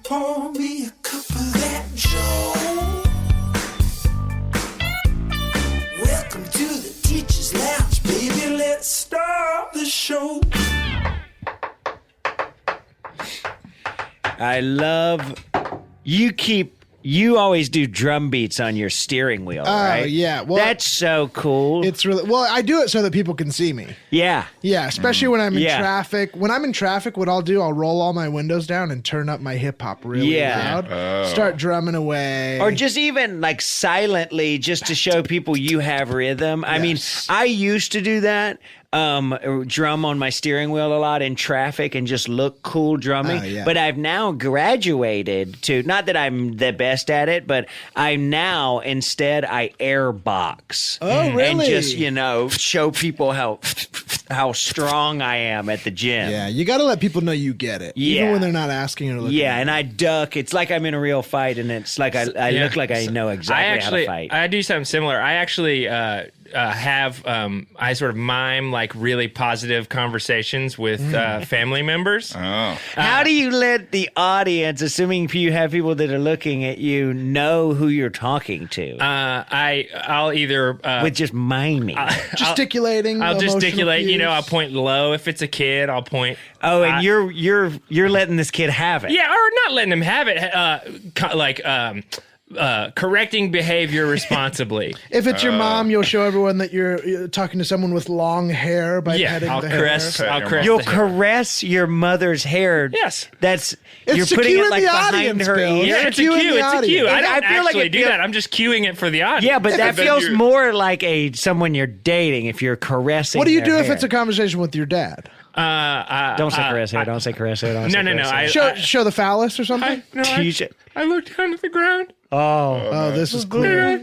Pour me a cup of that Joe. Welcome to the Teacher's Lounge, baby. Let's start the show. I love you always do drum beats on your steering wheel, right? Yeah. Well, that's so cool. It's really well. I do it so that people can see me. Yeah. Yeah, especially when I'm in Yeah. traffic. When I'm in traffic, what I'll do, I'll roll all my windows down and turn up my hip hop really loud. Start drumming away. Or just even like silently, just to show people you have rhythm. I mean, I used to do that. Drum on my steering wheel a lot in traffic and just look cool drumming. But I've now graduated to, not that I'm the best at it, but I airbox. Oh, really? And just, show people how strong I am at the gym. Yeah, you got to let people know you get it. Yeah. Even when they're not asking or looking. Yeah, and I duck. It's like I'm in a real fight, and it's like I look like I know exactly how to fight. I do something similar. I actually I sort of mime like really positive conversations with family members. Oh. How do you let the audience, assuming you have people that are looking at you, know who you're talking to? I'll either with just miming, gesticulating. I'll gesticulate. Cues. I'll point low if it's a kid. I'll point. Oh, and you're letting this kid have it. Yeah, or not letting him have it. Correcting behavior responsibly. If it's your mom, you'll show everyone that you're talking to someone with long hair by petting the hair. You'll caress your mother's hair. Yes. You're putting it like behind her ear. Yeah, it's a cue. It's a cue. I don't feel like actually do that. I'm just cueing it for the audience. Yeah, but that feels more like someone you're dating if you're caressing. What do you do if hair. it's a conversation with your dad? Don't say caress hair. Don't say caress hair. No. Show the phallus or something? I look down at the ground. Oh, this is clear.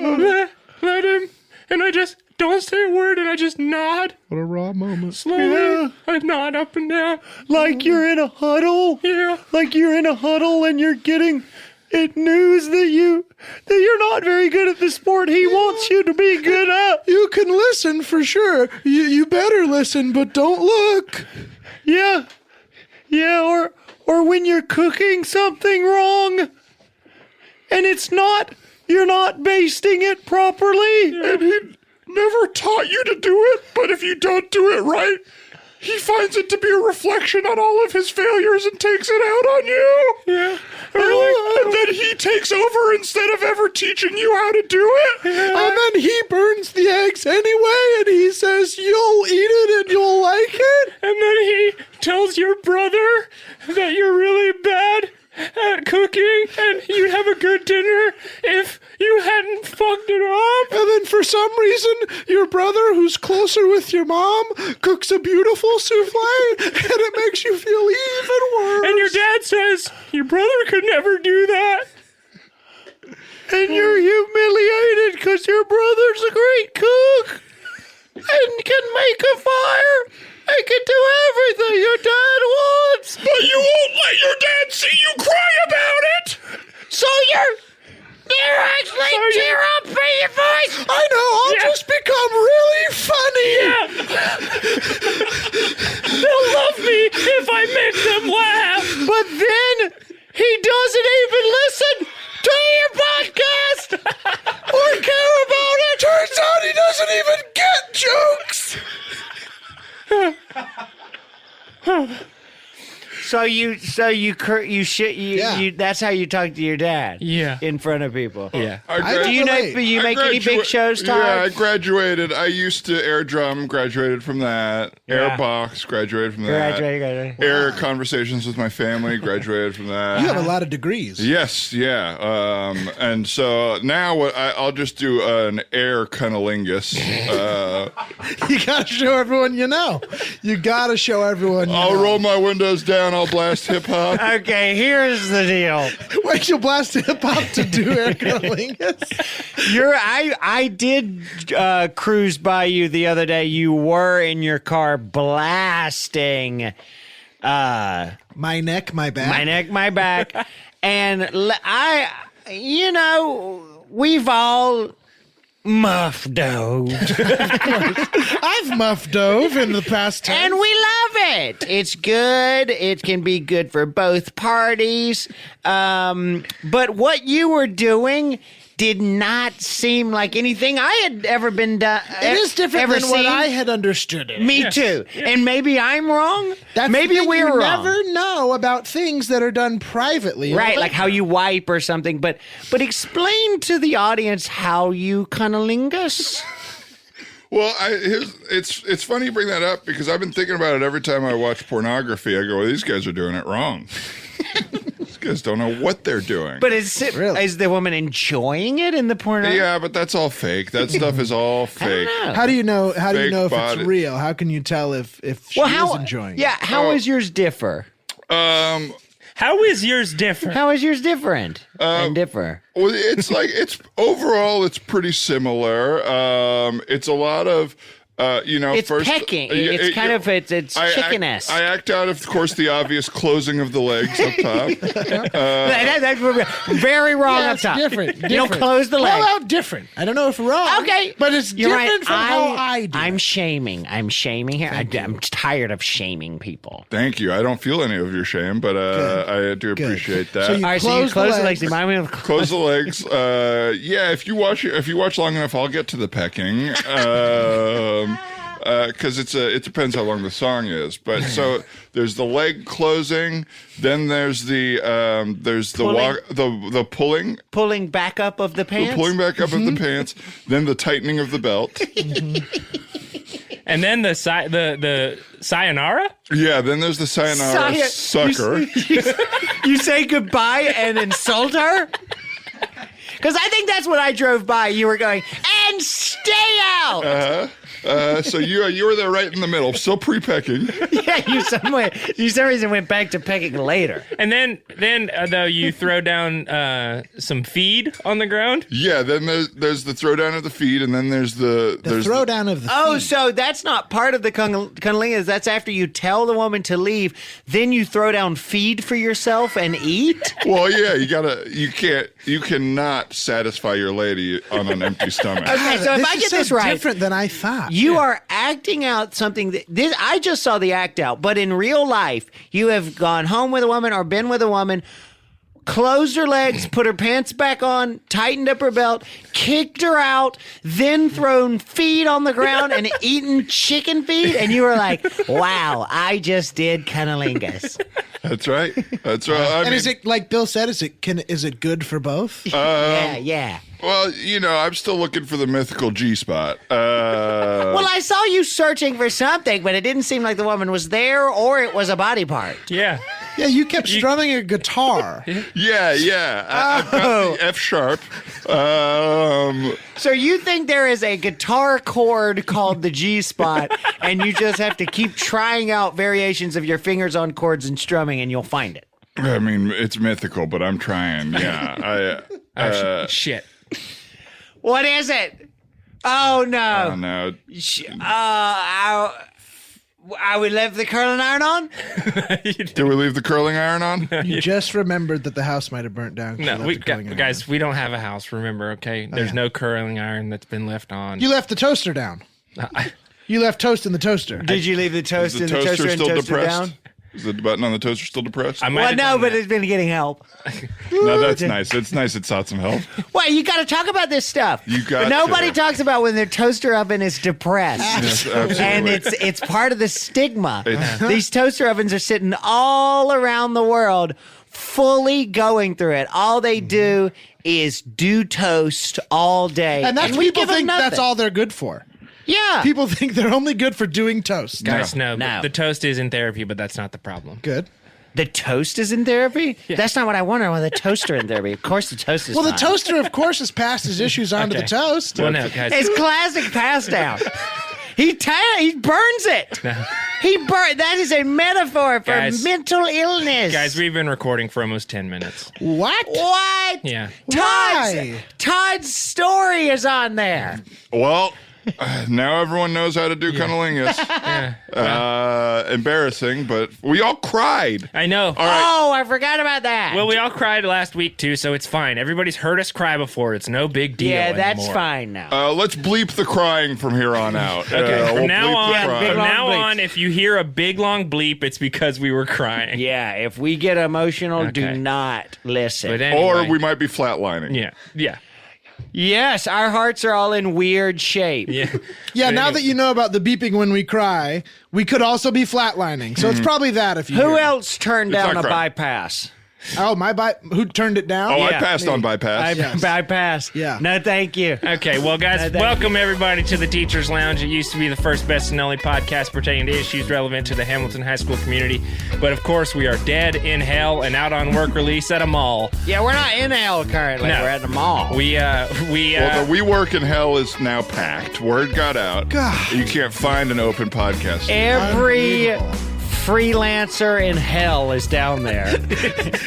Let him, and I just don't say a word, and I just nod. What a raw moment. Slowly, I nod up and down. Like you're in a huddle? Yeah. Like you're in a huddle and you're getting news that you're not very good at the sport he wants you to be good at. You can listen for sure. You better listen, but don't look. Yeah. Yeah, or when you're cooking something wrong and you're not basting it properly. And he never taught you to do it, but if you don't do it right, he finds it to be a reflection on all of his failures and takes it out on you. Yeah. And then he takes over instead of ever teaching you how to do it. Yeah. And then he burns the eggs anyway, and he says, you'll eat it and you'll like it. And then he tells your brother that you're really bad at cooking and you'd have a good dinner if you hadn't fucked it up. And then for some reason, your brother, who's closer with your mom, cooks a beautiful souffle, and it makes you feel even worse. And your dad says, your brother could never do that. And you're humiliated because your brother's a great cook and can make a fire. I can do everything your dad wants. But you won't let your dad see you cry about it. So you're actually cheer up for your voice. I know, I'll just become really funny. Yeah. They'll love me if I make them laugh. But then he doesn't even listen to your podcast or care about it. Turns out he doesn't even get jokes. That's how you talk to your dad. Yeah. In front of people. Yeah. Do you make any big shows, Todd? Yeah, I graduated. I used to air drum, graduated from that. Yeah. Airbox, graduated from that. Graduated. Air conversations with my family, graduated from that. You have a lot of degrees. Yes, yeah. And so now I'll just do an air cunnilingus. You gotta show everyone you know. You gotta show everyone you I'll know. roll my windows down, I'll blast hip-hop. Okay, here's the deal. Wait, you'll blast hip-hop to do air cunnilingus? I did cruise by you the other day. You were in your car blasting My neck, my back. My neck, my back. And we've all muff dove. I've muff dove in the past 10. And we love it. It's good. It can be good for both parties. But what you were doing did not seem like anything I had ever been done. It is different than what seen. I had understood it. Me too. Yeah. And maybe I'm wrong. Maybe we're you wrong. never know about things that are done privately. Right, like how you wipe or something. But explain to the audience how you cunnilingus. Well, it's funny you bring that up because I've been thinking about it every time I watch pornography. I go, well, these guys are doing it wrong. These guys don't know what they're doing. But is the woman enjoying it in the porno? Yeah, but that's all fake. That stuff is all fake. How do you know? How do you know if body. it's real? How can you tell if she is enjoying it? Yeah, how is yours differ? How is yours different? How is yours different and differ? Well, it's overall it's pretty similar. It's a lot of it's first pecking. It's chicken-esque. I act out, of course, the obvious closing of the legs up top. That's very wrong up top. Different. You don't close the leg. Well, different. I don't know if wrong. Okay, but it's You're different right. from how I do. I'm shaming. I'm shaming here. I'm tired of shaming people. Thank you. I don't feel any of your shame, but I do appreciate that. So you All right, so you close the legs. Remind me of close the legs. Yeah, if you watch long enough, I'll get to the pecking. Because it depends how long the song is. But so there's the leg closing, then there's the pulling back up of the pants. The pulling back up of the pants, then the tightening of the belt. And then the sayonara? Yeah, then there's the sayonara sucker. You say goodbye and insult her? Because I think that's when I drove by. You were going, and stay out! So you were there right in the middle, still pre-pecking. Yeah, you some reason went back to pecking later. And then though you throw down some feed on the ground. Yeah, then there's the throwdown of the feed, and then there's the throwdown of the feed. So that's not part of the cunnilingus. That's after you tell the woman to leave, then you throw down feed for yourself and eat? Well, yeah, you cannot satisfy your lady on an empty stomach. Okay, so if I get this right, different than I thought. You are acting out something I just saw the act out, but in real life, you have gone home with a woman or been with a woman, closed her legs, put her pants back on, tightened up her belt, kicked her out, then thrown feed on the ground and eaten chicken feed, and you were like, wow, I just did cunnilingus. That's right. That's right. Is it like Bill said? Is it good for both? Yeah. Well, I'm still looking for the mythical G-spot. Well, I saw you searching for something, but it didn't seem like the woman was there or it was a body part. Yeah. Yeah, you kept strumming a guitar. Yeah. I've got the F sharp. So you think there is a guitar chord called the G spot, and you just have to keep trying out variations of your fingers on chords and strumming, and you'll find it. I mean, it's mythical, but I'm trying. Yeah. Shit. What is it? Oh no! Oh no! I would leave the curling iron on. Did we leave the curling iron on? You just remembered that the house might have burnt down. No, guys, we don't have a house. Remember, okay? There's no curling iron that's been left on. You left the toaster down. You left toast in the toaster. Did you leave the toast in the toaster toaster and still toaster depressed? down? Is the button on the toaster still depressed? Well, no, but it's been getting help. No, that's nice. It's nice it sought some help. Well, you got to talk about this stuff. But nobody talks about when their toaster oven is depressed. Yes, absolutely. And it's part of the stigma. These toaster ovens are sitting all around the world, fully going through it. All they do is do toast all day. And that's we people give them think that's nothing. all they're good for. Yeah. People think they're only good for doing toast. Guys, no. No. The toast is in therapy, but that's not the problem. Good. The toast is in therapy? Yeah. That's not what I wanted. I want the toaster in therapy. Of course the toast is Well, the fine. toaster, of course, has passed his issues onto the toast. Well, no, guys. It's classic pass down. He burns it. That is a metaphor for mental illness. Guys, we've been recording for almost 10 minutes. What? What? Yeah. Why? Todd's story is on there. Well, Now everyone knows how to do cunnilingus. Embarrassing, but we all cried. I know. All right. Oh, I forgot about that. Well, we all cried last week too, so it's fine. Everybody's heard us cry before. It's no big deal. yeah, that's anymore. fine now. Let's bleep the crying from here on out. Okay. We'll From now bleep on, the crying. big long bleeps. if you hear a big long bleep, it's because we were crying. Yeah, if we get emotional, do Okay. not listen. But anyway, Or we might be flatlining. yeah. Yes, our hearts are all in weird shape. Yeah. Yeah, But now anyway. that you know about the beeping when we cry, we could also be flatlining. So it's probably that if you Who hear it. else turned down not a crime. bypass? Oh, who turned it down? Oh, I Yeah. passed on bypass. Bypass. Yeah. No, thank you. Okay, well, guys, thank welcome everybody to the Teacher's Lounge. It used to be the first, best, and only podcast pertaining to issues relevant to the Hamilton High School community. But of course, we are dead in hell and out on work release at a mall. Yeah, we're not in hell currently. No. We're at the mall. Well, the We Work in Hell is now packed. Word got out. God. You can't find an open podcast. Every Unbelievable. freelancer in hell is down there.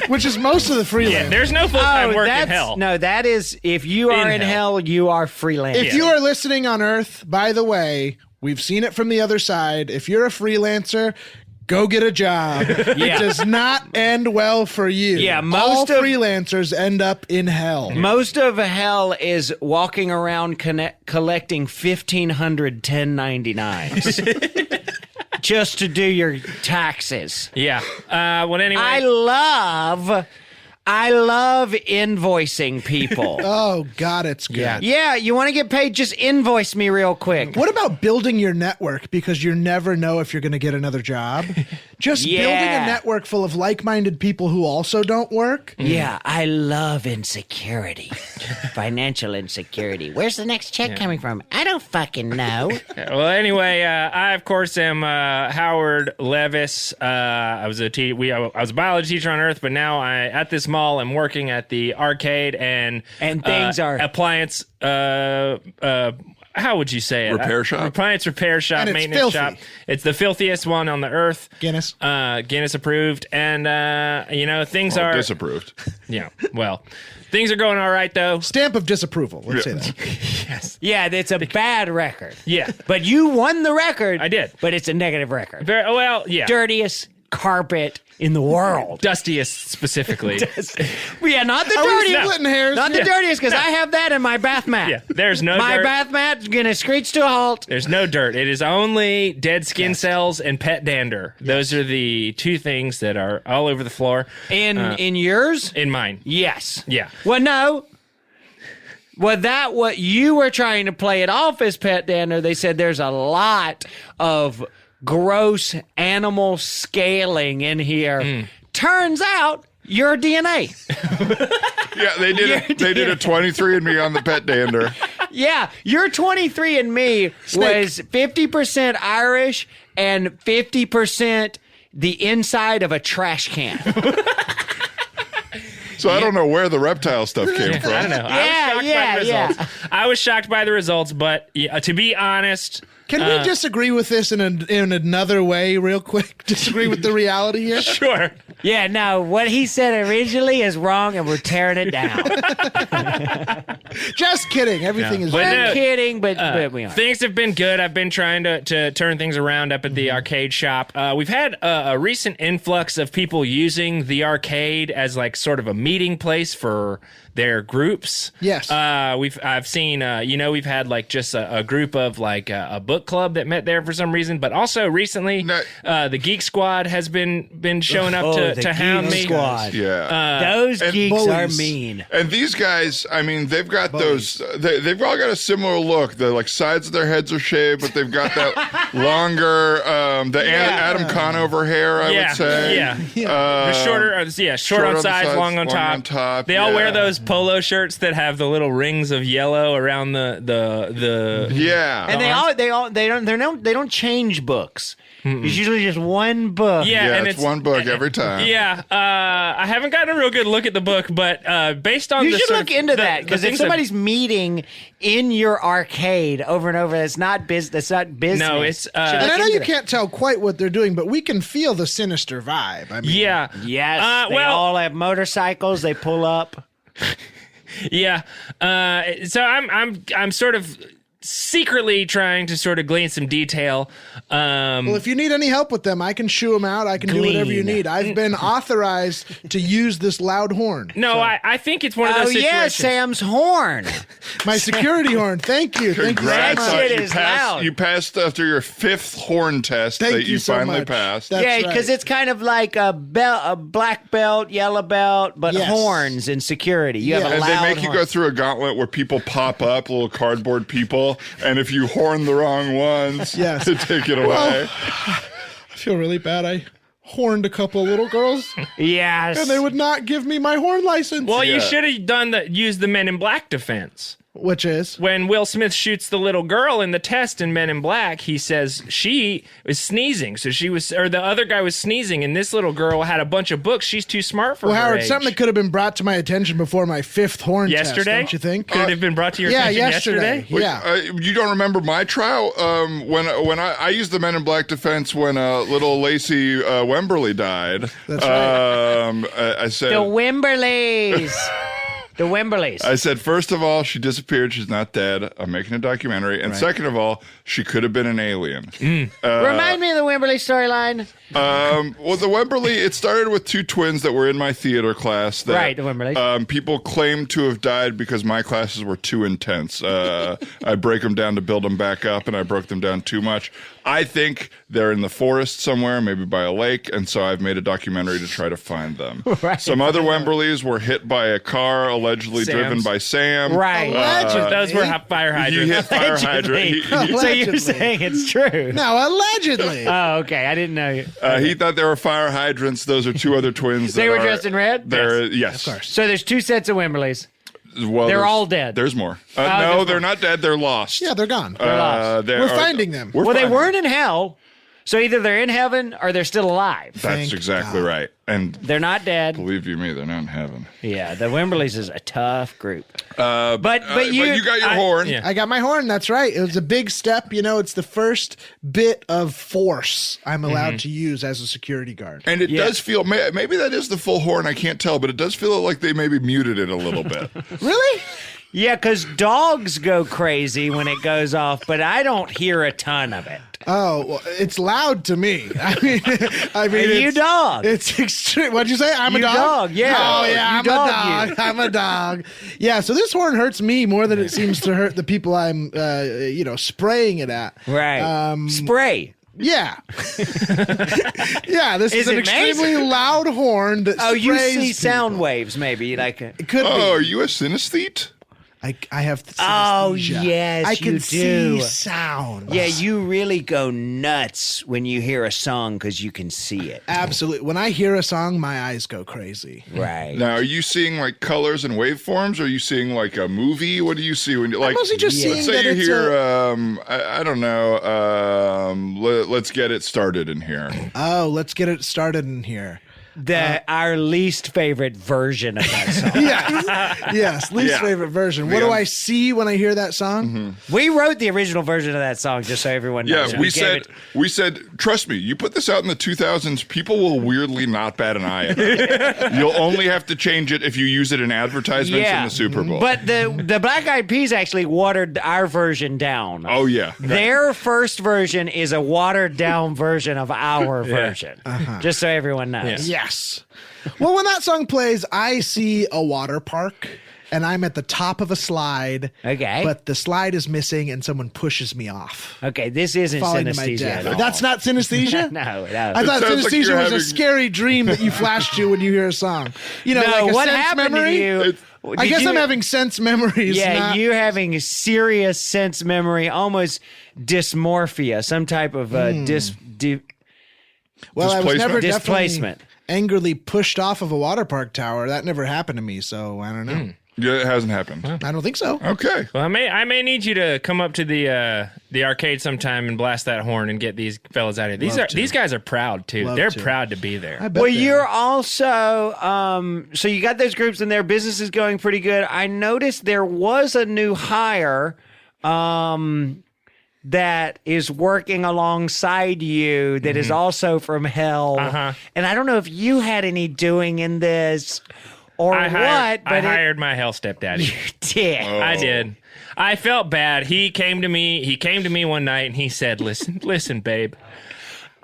Which is most of the freelance. yeah, there's no full-time work in that's hell. no. That is if you are in hell, you are freelance. If you are listening on Earth, by the way, we've seen it from the other side. If you're a freelancer, go get a job. It does not end well for you. Yeah, all most of- freelancers end up in hell. Most of hell is walking around collecting 1,500 1099s just to do your taxes. Yeah. Well, anyway. I love invoicing people. Oh, God, it's good. Yeah. Yeah, you want to get paid? Just invoice me real quick. What about building your network because you never know if you're going to get another job? Just Yeah. building a network full of like-minded people who also don't work. Yeah, I love insecurity. Financial insecurity. Where's the next check coming from? I don't fucking know. Well, anyway, I of course am Howard Levis. I was a biology teacher on Earth, but now at this mall I'm working at the arcade and things are appliance. How would you say it? Repair shop? Appliance repair shop, And it's maintenance filthy. shop. It's the filthiest one on the earth. Guinness. Guinness approved, and things are Disapproved. yeah. Well, things are going all right though. Stamp of disapproval. Let's say that. Yes. Yeah, it's a bad record. Yeah. But you won the record. I did. But it's a negative record. Very well. Yeah. Dirtiest carpet in the world. Dustiest specifically. Yeah, not the Are we dirtiest. splitting hairs? Not the Yeah. dirtiest, because I have that in my bath mat. Yeah. There's no My dirt. bath mat's gonna screech to a halt. There's no dirt. It is only dead skin cells and pet dander. Those are the two things that are all over the floor. In yours? In mine. Yes. Yeah. Well, no. Well, what you were trying to play it off as pet dander, they said there's a lot of gross animal scaling in here. Turns out your DNA. Yeah, they did a 23andMe on the pet dander. Yeah, your 23andMe was 50% Irish and 50% the inside of a trash can. So I don't know where the reptile stuff came from. I don't know. I was shocked by the results, but to be honest, Can we disagree with this in another way, real quick? Disagree with the reality here? sure. Yeah, no, what he said originally is wrong, and we're tearing it down. Just kidding. Everything is But right. no, I'm kidding, but we are. things have been good. I've been trying to turn things around up at the arcade shop. We've had a recent influx of people using the arcade as like sort of a meeting place for their groups. Yes. I've seen we've had like just a group of like a book club that met there for some reason, but also recently No. The Geek Squad has been showing up the to hound Geek me. Squad. Yeah. Those and geeks are bullies. mean. And these guys, I mean, they've got those. They've all got a similar look. The like sides of their heads are shaved, but they've got that longer, Adam Conover hair. I would say. Yeah. The shorter, short on sides, long on top. They all wear those polo shirts that have the little rings of yellow around the. Yeah. And they don't change books. It's usually just one book. Yeah, and it's one book every time. Yeah, I haven't gotten a real good look at the book, but based on You the should sort look of- into the- that, the because if things I've- somebody's meeting in your arcade over and over, that's not business. No, it's, Should And look I know into you that. can't tell quite what they're doing, but we can feel the sinister vibe. I mean, Yeah, Yes, they well- all have motorcycles. They pull up. yeah. So I'm sort of secretly trying to sort of glean some detail. Well, if you need any help with them, I can shoo them out. I can do whatever you need. I've been authorized to use this loud horn. No, so. I think it's one of those situations. Yeah, Sam's horn. My security horn. Thank you. Thank you so That much. shit is loud. You passed after your 5th horn test Thank that you so finally much. passed. That's Yeah, because right. it's kind of like a black belt, yellow belt, but Yes. horns in security. You have a And loud they make you horn. go through a gauntlet where people pop up, little cardboard people, and if you horn the wrong ones, Yes. to take it away. I feel really bad. I horned a couple of little girls, Yes. and they would not give me my horn license. Well, you Yeah. should have used the Men in Black defense. Which is? When Will Smith shoots the little girl in the test in Men in Black, he says she was sneezing. So the other guy was sneezing, and this little girl had a bunch of books. She's too smart for Well, her Howard, age. something that could have been brought to my attention before my 5th horn test, Yesterday? don't you think? Could have been brought to your Yeah, attention yesterday. yesterday? Yeah. You don't remember my trial? When I used the Men in Black defense when little Lacey Wemberly died. That's right. I said the Wimberleys. The Wimberleys. I said, first of all, she disappeared. She's not dead. I'm making a documentary. And second of all, she could have been an alien. Remind me of the Wimberley storyline. Well, the Wemberley, it started with 2 twins that were in my theater class. That, Right, the Wemberleys. People claimed to have died because my classes were too intense. I break them down to build them back up, and I broke them down too much. I think they're in the forest somewhere, maybe by a lake, and so I've made a documentary to try to find them. Right. Some other Wemberleys were hit by a car, allegedly driven by Sam. Right. Allegedly. Those were fire He hydrants. hit fire hydrant. So you're Allegedly. saying it's true? No, allegedly. Oh, okay. I didn't know. He thought they were fire hydrants. Those are 2 other twins. They that were are- dressed in red? They're, yes. Of course. So there's 2 sets of Wimberleys. Well, They're there's- all dead. There's more. there's No, more. they're not dead. They're lost. Yeah, they're gone. lost. We're finding them. We're Well, they finding weren't in hell. So either they're in heaven or they're still alive. That's Thank exactly God. right. And They're not dead. believe you me, they're not in heaven. Yeah, the Wimberleys is a tough group. But you got your horn. yeah. I got my horn. That's right. It was a big step. You know, it's the first bit of force I'm allowed to use as a security guard. And it does feel, maybe that is the full horn. I can't tell, but it does feel like they maybe muted it a little bit. Really? Yeah, because dogs go crazy when it goes off, but I don't hear a ton of it. Oh, well, it's loud to me. I mean, You it's, dog. It's extreme. What'd you say? I'm You a dog. dog, yeah. Oh yeah, You I'm dog, a dog. you. I'm a dog. Yeah. So this horn hurts me more than it seems to hurt the people I'm, spraying it at. Right. Spray. Yeah. Yeah. This is Is an it extremely loud horn that Oh, you sprays see people. sound waves, maybe. Like a, It could Oh, are be. you a synesthete? I have. Oh, synesthesia. yes, I you can do. see sound. yeah, you really go nuts when you hear a song because you can see it. Absolutely. When I hear a song, my eyes go crazy. Right. Now, are you seeing like colors and waveforms? Or are you seeing like a movie? What do you see when you like? mostly just let's seeing say that you it's hear, I don't know. Let's get it started in here. Oh, let's get it started in here. Our least favorite version of that song. Yes, least Yeah. favorite version. What do I see when I hear that song? Mm-hmm. We wrote the original version of that song just so everyone knows. Yeah, we said, trust me, you put this out in the 2000s, people will weirdly not bat an eye at it. You'll only have to change it if you use it in advertisements in the Super Bowl. But the Black Eyed Peas actually watered our version down. oh yeah, Their first version is a watered down version of our version. Just so everyone knows. Yes. Well, when that song plays, I see a water park and I'm at the top of a slide. Okay. But the slide is missing and someone pushes me off. Okay, this isn't Falling to my synesthesia at death. all. That's not synesthesia? No. I thought sounds like synesthesia you're was having- a scary dream that you flashed to when you hear a song. You know, No, like a what sense happened memory. to you? I Did guess you- I'm having sense memories. Yeah, not- you're having a serious sense memory, almost dysmorphia, some type of well, I was never displacement. definitely angrily pushed off of a water park tower. That never happened to me, so I don't know. yeah, it hasn't happened. I don't think so. Okay. Well, I may need you to come up to the arcade sometime and blast that horn and get these fellas out of here. These guys are proud too. Love They're to. proud to be there. I bet Well, they you're are. also so you got those groups and their business is going pretty good. I noticed there was a new hire that is working alongside you that is also from hell. Uh-huh. And I don't know if you had any doing in this or I what. But I hired my hell stepdaddy. did. I did. I felt bad. He came to me one night and he said, listen, babe.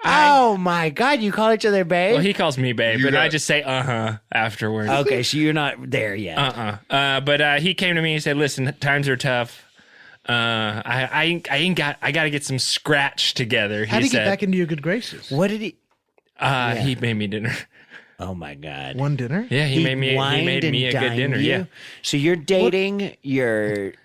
Oh my God! You call each other babe? Well, he calls me babe, You but I got- just say afterwards. Okay, so you're not there yet. But he came to me and said, "Listen, times are tough. I got to get some scratch together." How He did he said, get back into your good graces? What did he? He made me dinner. Oh my God! One dinner? Yeah, he made me a good dined dinner. you? Yeah. So you're dating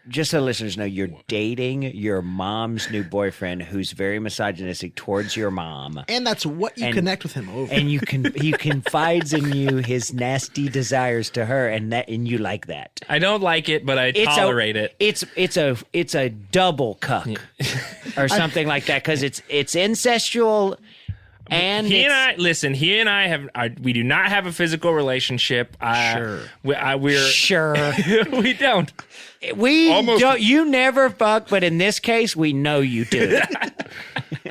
just so listeners know, you're dating your mom's new boyfriend, who's very misogynistic towards your mom. And that's what you connect with him over. And he confides in you his nasty desires to her, and you like that. I don't like it, but I tolerate it. It's a double cuck or something like that, because it's incestual. And He and I we do not have a physical relationship. Sure. We're sure. we don't. We Almost- don't. You never fuck, but in this case, we know you do.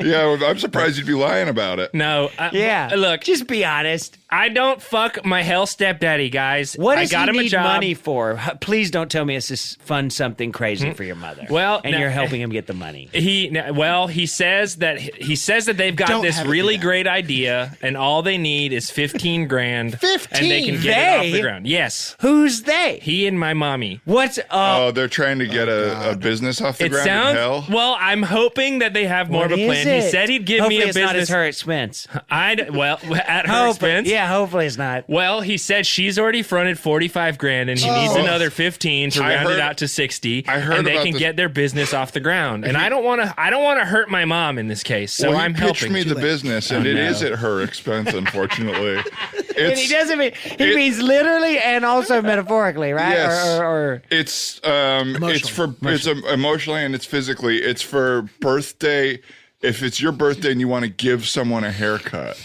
Yeah, I'm surprised you'd be lying about it. No. Yeah. Look, just be honest. I don't fuck my hell stepdaddy, guys. What I does got he him a need job. money for? Please don't tell me it's to fund something crazy for your mother. Well, and no, you're helping him get the money. He says that they've got Don't this have it really do that. great idea, and all they need is $15,000, 15? and they can get it off They? the ground. Yes, Who's they? he and my mommy. What's Oh, they're trying to get a business off the It ground sounds in hell? well. I'm hoping that they have more what of a is plan. it? He said he'd give Hopefully me a it's not at business. her expense. At her Hope- expense. Yeah, hopefully it's not. Well, he said she's already fronted $45,000 and he needs another 15 to I round it heard- out to 60. I heard and they about can this- get their business off the ground. And I don't want to hurt my mom in this case. So Well, I'm he pitched helping. me the business, and it no. is at her expense, unfortunately. And he doesn't mean he means literally and also metaphorically, right? Yes. Or It's emotionally and it's physically. It's for birthday. If it's your birthday and you want to give someone a haircut,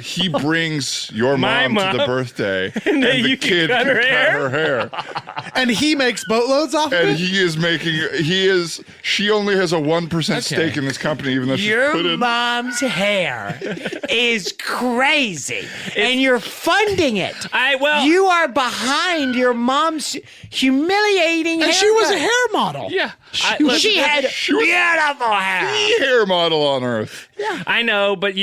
he brings your My mom to the mom. birthday, And then the you can kid cut her hair? her hair. And he makes boatloads off of And it? she only has a 1% stake in this company, even though she's put your in. mom's hair is crazy, and you're funding it. You are behind your mom's humiliating And haircut. she was a hair model. Yeah. She had beautiful hair. The hair model on Earth. I know, but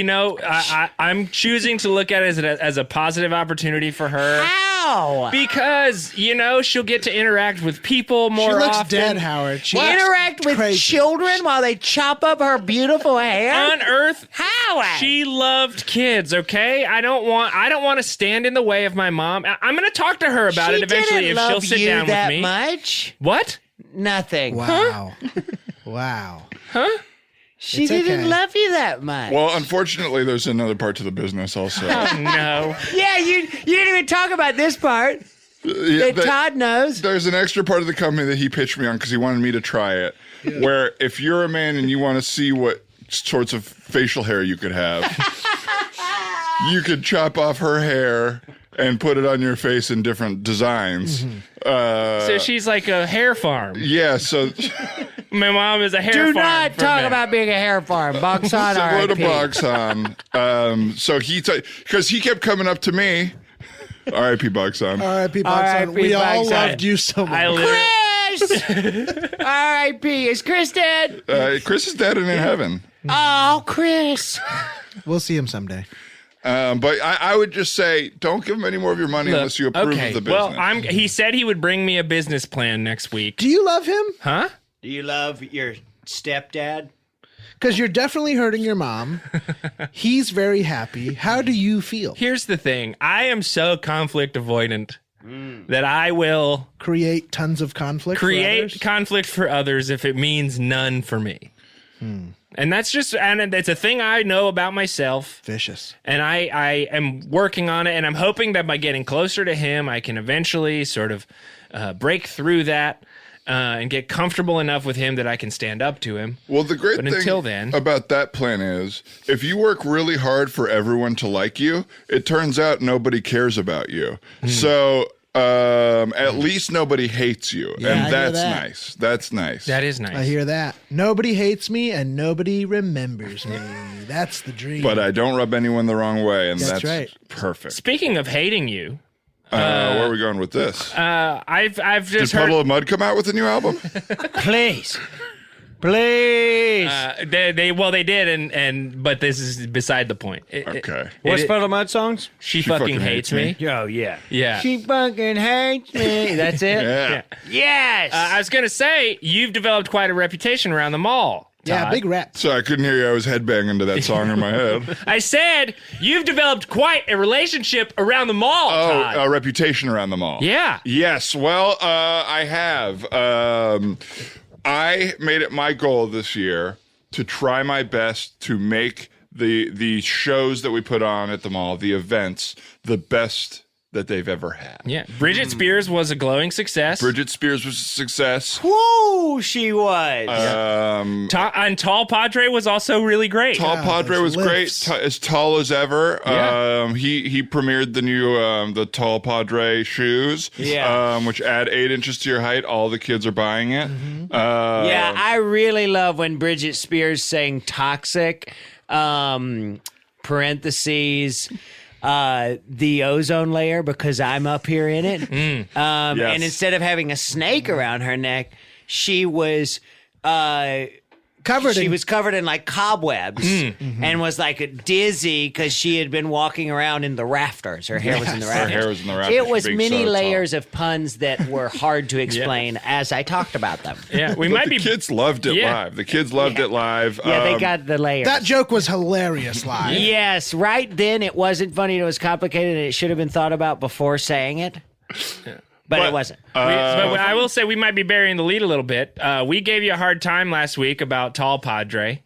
I'm choosing to look at it as a positive opportunity for her. How? Because, she'll get to interact with people more She looks often. dead, Howard. She Interact with crazy. children while they chop up her beautiful hair? On Earth, How? she loved kids, okay? I don't want to stand in the way of my mom. I'm going to talk to her about She it eventually didn't if she'll love sit you down that with me. much? What? Nothing. Wow. Wow. She It's didn't okay. love you that much. Well, unfortunately, there's another part to the business also. Oh, no. Yeah, you didn't even talk about this part. Yeah, That Todd knows. There's an extra part of the company that he pitched me on because he wanted me to try it. Where if you're a man and you want to see what sorts of facial hair you could have, you could chop off her hair and put it on your face in different designs. So she's like a hair farm. Yeah, so My mom is a hair Do farm. not for talk men. about being a hair farm. Box on similar to RIP. Boxon. So because he kept coming up to me. R.I.P. Boxon. R.I.P. R.I.P. Boxon. We all Boxon. loved you so much. I literally, Chris! R.I.P. Is Chris dead? Chris is dead and in heaven. Oh, Chris. We'll see him someday. But I would just say, don't give him any more of your money unless you approve okay. of the business. Well, he said he would bring me a business plan next week. Do you love him? Huh? Do you love your stepdad? Because you're definitely hurting your mom. He's very happy. How do you feel? Here's the thing. I am so conflict avoidant that I will Create tons of conflict. for create others? conflict for others if it means none for me. And that's and it's a thing I know about myself. Vicious. And I am working on it, and I'm hoping that by getting closer to him, I can eventually sort of break through that and get comfortable enough with him that I can stand up to him. Well, the great But thing until then- about that plan is if you work really hard for everyone to like you, it turns out nobody cares about you. So at least nobody hates you, Yeah, I and hear that's that. nice. That's nice. That is nice. I hear that. Nobody hates me and nobody remembers me. That's the dream. But I don't rub anyone the wrong way, and That's that's right. perfect. Speaking of hating you, Where are we going with this? I've Did just heard Puddle of Mud come out with a new album? Please. Please. they did, but this is beside the point. Okay. What's Puddle of Mud songs? She fucking hates me. Oh, yeah. Yeah. She fucking hates me. That's it? Yeah. Yes. I was gonna say you've developed quite a reputation around the mall. yeah, Todd. big rap. So I couldn't hear you. I was headbanging to that song in my head. I said you've developed quite a relationship around the mall. Todd. A reputation around the mall. Yeah. Yes. Well, I have. I made it my goal this year to try my best to make the shows that we put on at the mall, the events, the best that they've ever had. Yeah. Bridget Spears was a glowing success. Bridget Spears was a success. Whoa, she was. And Tall Padre was also really great. Tall Padre was lifts. great, as tall as ever. Yeah. He premiered the new the Tall Padre shoes, which add 8 inches to your height. All the kids are buying it. Yeah, I really love when Bridget Spears sang Toxic, parentheses, the ozone layer, because I'm up here in it. Yes. And instead of having a snake around her neck, she was Covered she in was covered in like cobwebs and was like dizzy because she had been walking around in the rafters. Her hair was in the Her rafters. hair was in the rafters It was being many so tall. layers of puns that were hard to explain as I talked about them. Yeah, we But might the be. kids loved it Yeah. live. The kids loved it live. Yeah, they got the layers. that joke was hilarious live. Yes, right then it wasn't funny. It was complicated, and it should have been thought about before saying it. But it wasn't. But I will say we might be burying the lead a little bit. We gave you a hard time last week about Tall Padre.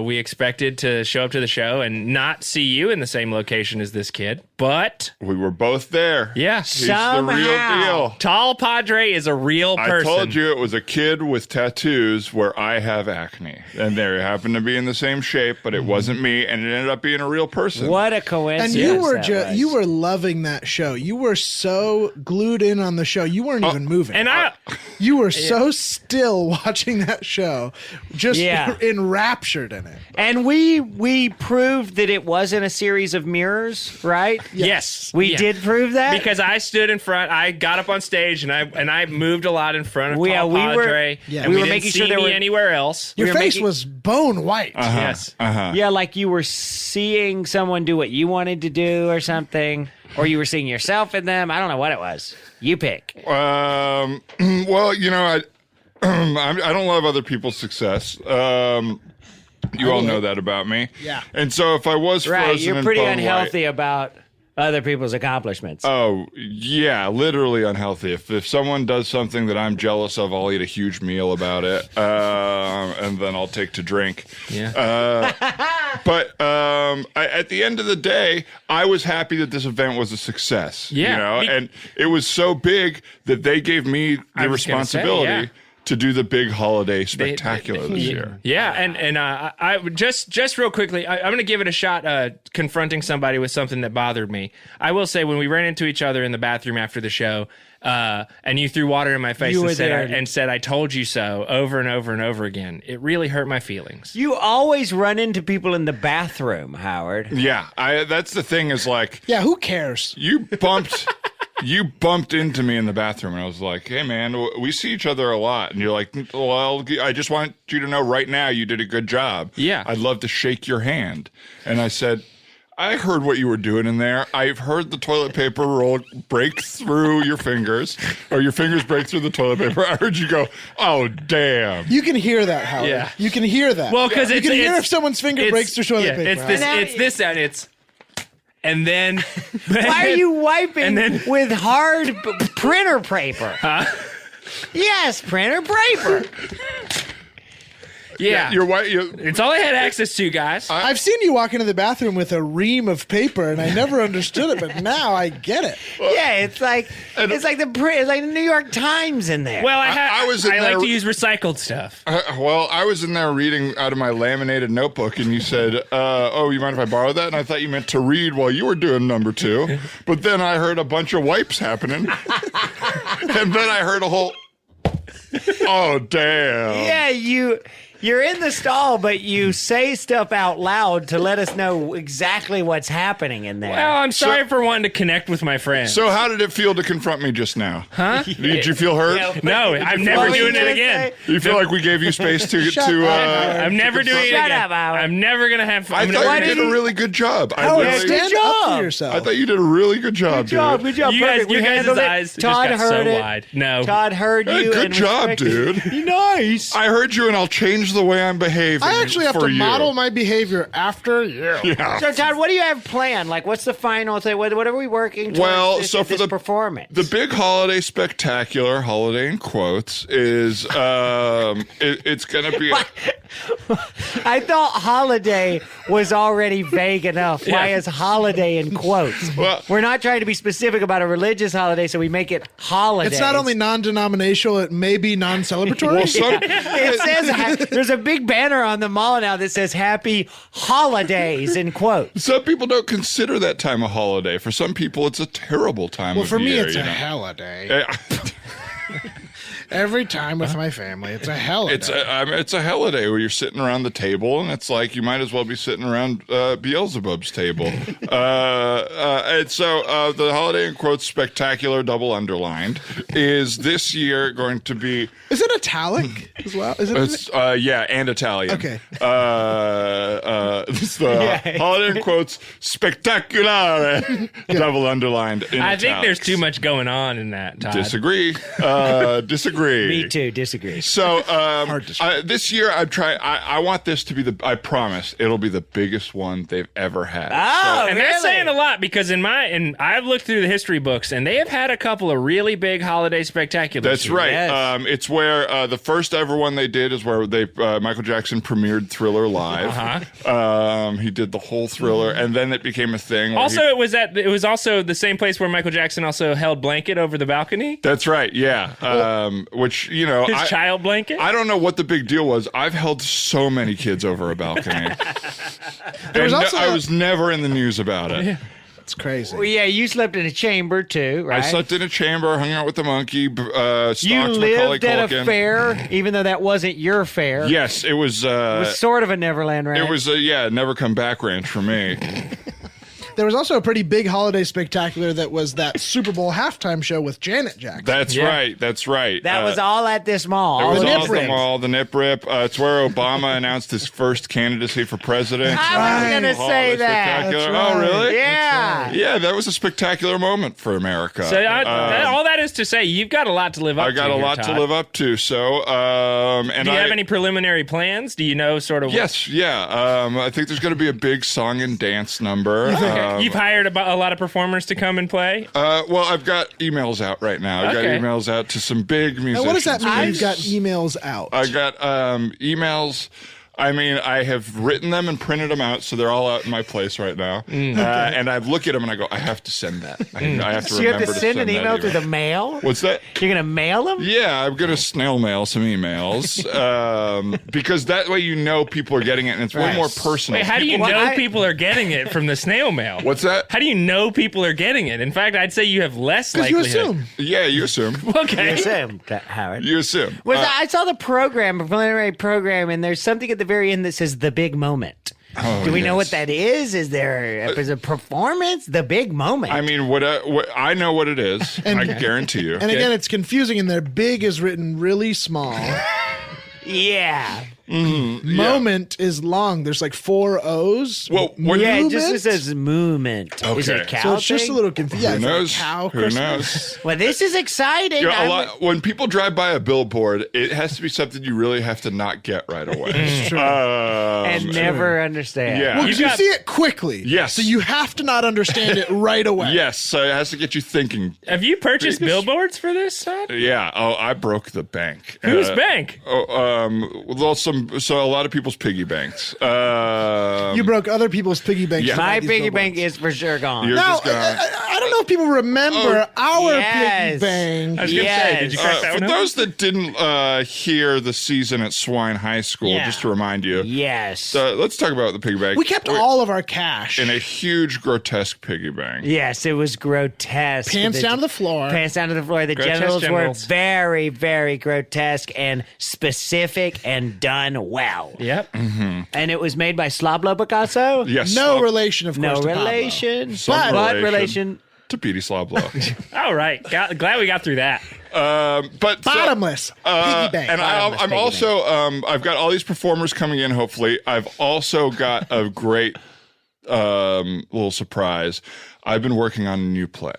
We expected to show up to the show and not see you in the same location as this kid, but we were both there. yeah, He's the real deal. Tall Padre is a real person. I told you it was a kid with tattoos where I have acne. And they happened to be in the same shape, but it wasn't me, and it ended up being a real person. What a coincidence! And you were that was. you were loving that show. You were so glued in on the show. You weren't even moving. And you were so still watching that show, just Yeah. enraptured in it. And we proved that it wasn't a series of mirrors, right? yes, We yeah. did prove that because I stood in front. I got up on stage and I moved a lot in front of Tall we were- Padre. yeah. and we we were didn't making see sure there me were- anywhere else. Your were face making- was bone white. Yes. Yeah, like you were seeing someone do what you wanted to do or something, or you were seeing yourself in them. I don't know what it was. You pick. Well, you know, I don't love other people's success. You all know that about me. Yeah. And so if I was Right, frozen you're and pretty bone unhealthy white- about other people's accomplishments. Oh, yeah, literally unhealthy. If someone does something that I'm jealous of, I'll eat a huge meal about it, and then I'll take to drink. Yeah. But at the end of the day, I was happy that this event was a success. Yeah. You know, and it was so big that they gave me the was gonna say, responsibility yeah. to do the big holiday spectacular this year. Yeah, and I just real quickly, I'm going to give it a shot. Confronting somebody with something that bothered me. I will say when we ran into each other in the bathroom after the show, and you threw water in my face You were and there. said I told you so over and over and over again. It really hurt my feelings. You always run into people in the bathroom, Howard. Yeah, that's the thing is like Yeah, who cares? you bumped. You bumped into me in the bathroom, and I was like, hey, man, we see each other a lot. And you're like, well, I just want you to know right now you did a good job. Yeah. I'd love to shake your hand. And I said, I heard what you were doing in there. I've heard the toilet paper roll break through your fingers, or your fingers break through the toilet paper. I heard you go, oh, damn. You can hear that, Howard. Yeah. You can hear that. Well, because you can hear if someone's finger breaks through toilet paper. It's this. Now- It's this sound. It's and then. Why are you wiping And then- with hard printer paper? Yes, printer paper. Yeah. Your wife. It's all I had access to, guys. I've seen you walk into the bathroom with a ream of paper, and I never understood it, but now I get it. Yeah, it's like the New York Times in there. well, I was in I there- like to use recycled stuff. Well, I was in there reading out of my laminated notebook, and you said, "Oh, you mind if I borrow that?" And I thought you meant to read while you were doing number 2, but then I heard a bunch of wipes happening, and then I heard a whole. Oh damn! yeah, you're in the stall, but you say stuff out loud to let us know exactly what's happening in there. Well, I'm sorry for wanting to connect with my friends. So how did it feel to confront me just now? huh? Did you feel hurt? Yeah. No, I'm never What were you doing it gonna again. say? You feel like we gave you space to I'm never doing it Shut again. up, Howard. I'm never gonna have. I I'm thought never you did gonna- a really good job. Howard, good stand up job. for yourself. I thought you did a really good job, Good job, dude. good job. You guys, Perfect. We your guys' handled it. eyes just Todd got heard so it. wide. No, Todd heard Hey, you. good and job, respected- dude. Be nice. I heard you, and I'll change the way I'm behaving. I actually have for to you. model my behavior after you. Yeah. So, Todd, what do you have planned? Like, what's the final thing? What are we working towards Well, this, so for this the performance? The big holiday spectacular, holiday in quotes, is it's going to be. I thought holiday was already vague enough. Why Yeah. is holiday in quotes? Well- We're not trying to be specific about a religious holiday, so we make it holiday. It's not only non-denominational, it may be non-celebratory. Well, some, It says there's a big banner on the mall now that says "Happy Holidays" in quotes. some people don't consider that time a holiday. For some people, it's a terrible time. Well, of for me, year, it's you a know? holiday. Every time with my family, it's a holiday. It's a holiday where you're sitting around the table, and it's like you might as well be sitting around Beelzebub's table. And so the holiday in quotes spectacular double underlined is this year going to be Is it italic as well? Is it? it's, and Italian. Okay. It's the holiday in quotes spectacular double underlined in I think there's italics. too much going on in that, Todd. Disagree. Disagree. Me too. Disagree. So Hard to this year I'm trying. I want this to be I promise it'll be the biggest one they've ever had. Oh, And that's saying a lot because I've looked through the history books and they have had a couple of really big holiday spectaculars. That's right. Yes. It's where the first ever one they did is where they Michael Jackson premiered Thriller live. He did the whole Thriller, and then it became a thing. Where Also, it was also the same place where Michael Jackson also held blanket over the balcony. that's right. Yeah. Which His child blanket. I don't know what the big deal was. I've held so many kids over a balcony. was And also I a- was never in the news about it. It's crazy. Well, yeah, you slept in a chamber too, right? I slept in a chamber, hung out with the monkey, stalked You Macaulay lived at Culkin. a fair, even though that wasn't your fair. Yes, it was. It was sort of a Neverland Ranch. It was a never come back ranch for me. There was also a pretty big holiday spectacular that was that Super Bowl halftime show with Janet Jackson. That's right. That's right. That was all at this mall. It was the all nip at the rip. mall, the nip rip. It's where Obama announced his first candidacy for president. I was going to Holiday say that. spectacular. That's Oh, right. really? Yeah. Yeah, that was a spectacular moment for America. So all that is to say, you've got a lot to live up to. I got a here, lot Todd. to live up to. So, and Do you have any preliminary plans? Do you know sort of? Yes, yeah. I think there's going to be a big song and dance number. You've hired a lot of performers to come and play. Well, I've got emails out right now. I've got Okay. emails out to some big musicians. Now, what does that mean? I- You've got emails out. I got emails. I mean, I have written them and printed them out, so they're all out in my place right now. And I look at them and I go, I have to send that. I have to So you remember have to send an that email through the mail? What's that? You're going to mail them? Yeah, I'm going to snail mail some emails because that way you know people are getting it, and it's way Right. more personal. Wait, how do you Well, know people are getting it from the snail mail? What's that? How do you know people are getting it? In fact, I'd say you have less Because you likelihood. assume. Yeah, you assume. Okay. Yes, Howard. You assume. I saw the program, a preliminary program, and there's something at the very end that says the big moment. Do we know what that is? Is there a performance? The big moment. I mean, what I know what it is. I guarantee you. And again, it's confusing, and their big is written really small. yeah. Moment is long. There's like 4 O's. Well, what- Yeah, it Movement? just says movement. Is it a Okay. cow So it's just thing? a little confusing. Yeah, Who it's like knows? cow Who Christmas. knows? Well, this is exciting. You know, I'm- when people drive by a billboard, it has to be something you really have to not get right away. and never understand. Yeah. Well, because you see it quickly. Yes. So you have to not understand it right away. Yes, so it has to get you thinking. Have you purchased billboards for this, Todd? Yeah. Oh, I broke the bank. Whose bank? Well, some So a lot of people's piggy banks. You broke other people's piggy banks. Yeah. to My buy these piggy billboards. bank is for sure gone. Yours Now, is gone. I don't know if people remember our yes. piggy bank. I was gonna say, did you crack that For one open? those that didn't hear the season at Swine High School, Yeah. just to remind you, Yes. let's talk about the piggy bank. We kept all of our cash. in a huge, grotesque piggy bank. Yes, it was grotesque. Pants down to the floor. Pants down to the floor. The Grotesque genitals genitals. were very, very grotesque and specific and done well. Yep. And it was made by Slablo Picasso. Yes, No relation, of course. No to Pablo. relation. Some But relation. relation. to Petey Sloblo. All right. Glad we got through that. But so- Bottomless piggy bank. and Bottomless I'm piggy also I've got all these performers coming in. Hopefully, I've also got a great little surprise. I've been working on a new play,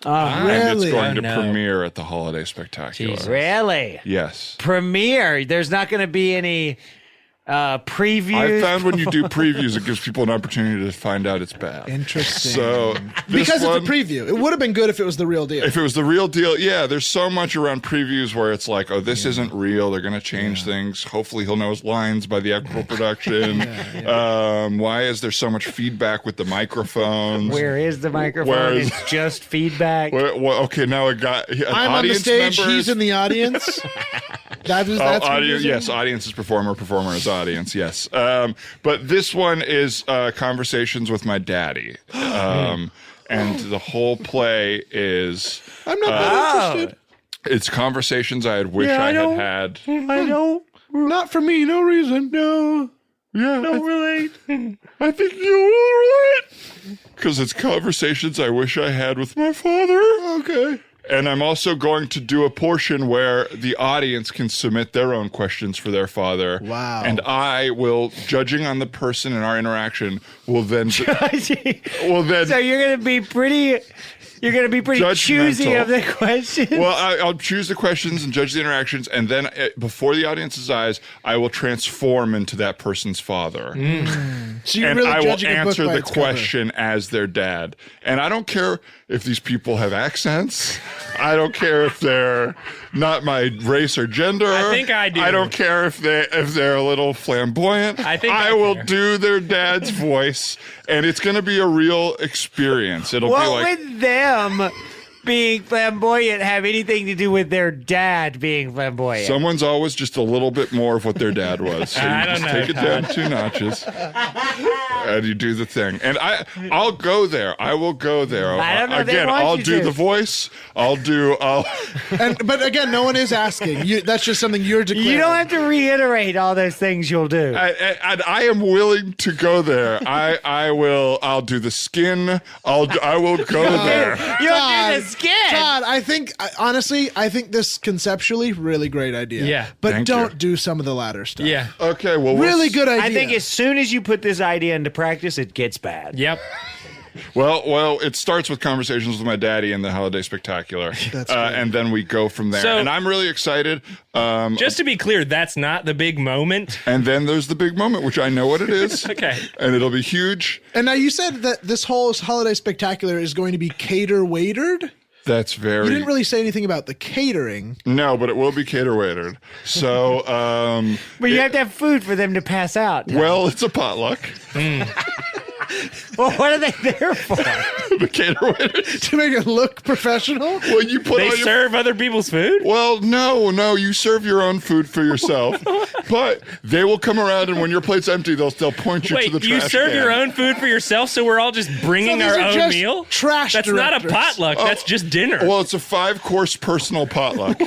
and it's Really? going to no. premiere at the Holiday Spectacular. Jesus. Really? Yes. Premiere. There's not going to be any previews. I found when you do previews, it gives people an opportunity to find out it's bad. Interesting. So this because one, it's a preview. It would have been good if it was the real deal. if it was the real deal, yeah, there's so much around previews where it's like, oh, this isn't real. They're going to change things. Hopefully he'll know his lines by the actual production. Why is there so much feedback with the microphones? Where is the microphone? Where is- It's just feedback. Okay, now I got an I'm on the audience stage. member He's is- in the audience. That's what audience, you're yes, saying? audience is performer, performer is audience, yes. But this one is conversations with my daddy. And the whole play is I'm not that interested. it's conversations I had wished I had. I don't. Not for me. No reason. No. Yeah, Don't relate. I think you will relate. Because it's conversations I wish I had with my father. Okay. And I'm also going to do a portion where the audience can submit their own questions for their father. Wow. And I will, judging on the person in our interaction, will then So you're going to be pretty. You're going to be pretty choosy Judgmental. of the questions. well, I'll choose the questions and judge the interactions, and then before the audience's eyes, I will transform into that person's father. So you're And really I will judging a book answer by the its cover. question as their dad. And I don't care if these people have accents. I don't care if they're not my race or gender. I think I do. I don't care if they're a little flamboyant. I think I I will care. do their dad's voice, and it's going to be a real experience. It'll be what like would them being flamboyant have anything to do with their dad being flamboyant? someone's always just a little bit more of what their dad was. So you I don't just know, take it down 2 notches, and you do the thing. And I'll go there. I will go there. I don't know, they Again, want I'll you do to. the voice. I'll. But again, no one is asking. That's just something you're declaring. You don't have to reiterate all those things you'll do. I am willing to go there. I'll do the skin. I will go there. You'll Todd, do the skin. Todd, honestly, I think this conceptually really great idea. Yeah. But Thank don't you. do some of the latter stuff. Yeah. Okay. Well, Really good idea. I think as soon as you put this idea into practice, it gets bad. Yep. Well, it starts with conversations with my daddy in the Holiday Spectacular, That's great. and then we go from there. So- and I'm really excited. Just to be clear, that's not the big moment. And then there's the big moment, which I know what it is. Okay. And it'll be huge. And now you said that this whole holiday spectacular is going to be cater waitered. That's very. You didn't really say anything about the catering. No, but it will be cater waitered. So, But you have to have food for them to pass out. well, it's a potluck. Well, what are they there for? The cater waiter. To make it look professional. Well, you put They all your. serve other people's food? Well, no, you serve your own food for yourself, but they will come around, and when your plate's empty, they'll point you to Wait, the trash you serve can. your own food for yourself, so we're all just bringing So these our are own just meal? trash That's not a directors. potluck. That's just dinner. Well, it's a 5-course personal potluck.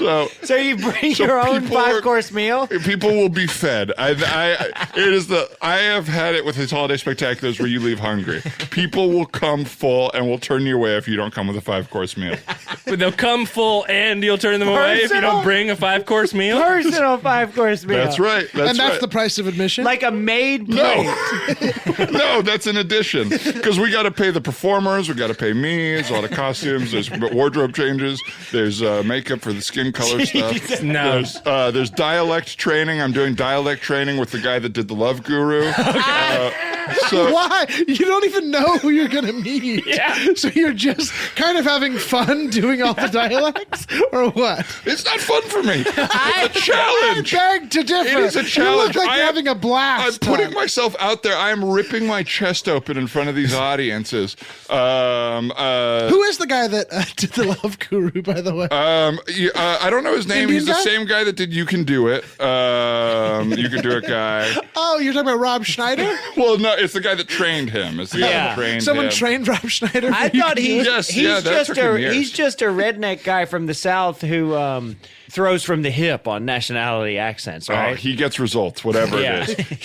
So you bring So your own people are- 5-course meal? People will be fed. I have had it with these holiday spectaculars where you leave hungry. People will come full and will turn you away if you don't come with a 5-course meal. But they'll come full and you'll turn them away if you Personal? don't bring a 5-course meal? Personal 5-course meal. That's right. And that's right. the price of admission. Like a made plate. No, that's an addition because we got to pay the performers. We got to pay me. There's a lot of costumes. There's wardrobe changes. There's makeup for the skin color stuff. No. There's dialect training. I'm doing dialect training with the guy that did the Love Guru. So Why? You don't even know who you're going to meet. Yeah. So you're just kind of having fun doing all the dialects? Or what? it's not fun for me. It's a challenge. I beg to differ. It is a challenge. You look like I you're am- having a blast. I'm putting myself out there. I am ripping my chest open in front of these audiences. Who is the guy that did the Love Guru, by the way? I don't know his name. Indian He's the guy? same guy that did You Can Do It. You Can Do It guy. Oh, you're talking about Rob Schneider? Well, no, it's the guy that trained him. It's the guy that trained Someone him. trained Rob Schneider? I for you thought to do he's it? Yes, he's yeah, that just took him a years. he's just a redneck guy from the South who throws from the hip on nationality accents, Oh, right? he gets results, whatever Yeah. it is.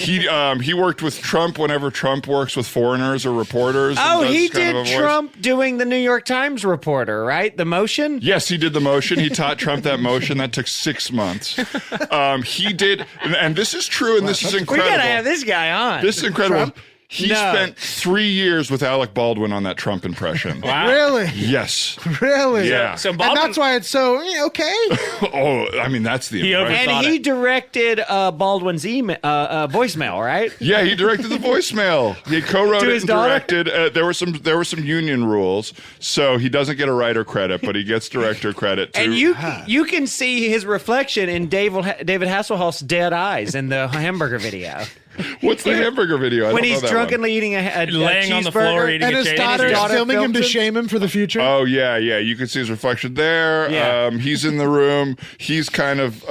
He worked with Trump whenever Trump works with foreigners or reporters. and Oh, does he kind of did a voice. Trump doing the New York Times reporter, right? The motion? Yes, he did the motion. He taught Trump that motion. That took 6 months. He did, and this is true, and this is We incredible. gotta have this guy on. This is incredible. Trump? He No. spent 3 years with Alec Baldwin on that Trump impression. Wow. Really? Yes. Really? Yeah. So And Baldwin, that's why it's so, okay. Oh, I mean, that's the He impression. and thought he it. directed Baldwin's email, voicemail, right? Yeah, he directed the voicemail. He co-wrote To it his and daughter? directed. There were some union rules, so he doesn't get a writer credit, but he gets director credit too. And you can see his reflection in David Hasselhoff's dead eyes in the hamburger video. What's the hamburger video? I When don't he's know that drunkenly eating a laying on the floor cheeseburger. eating And a his chain. daughter is daughter filming him to films him? shame him for the future? Oh yeah, yeah. You can see his reflection there. Yeah. He's in the room. He's kind of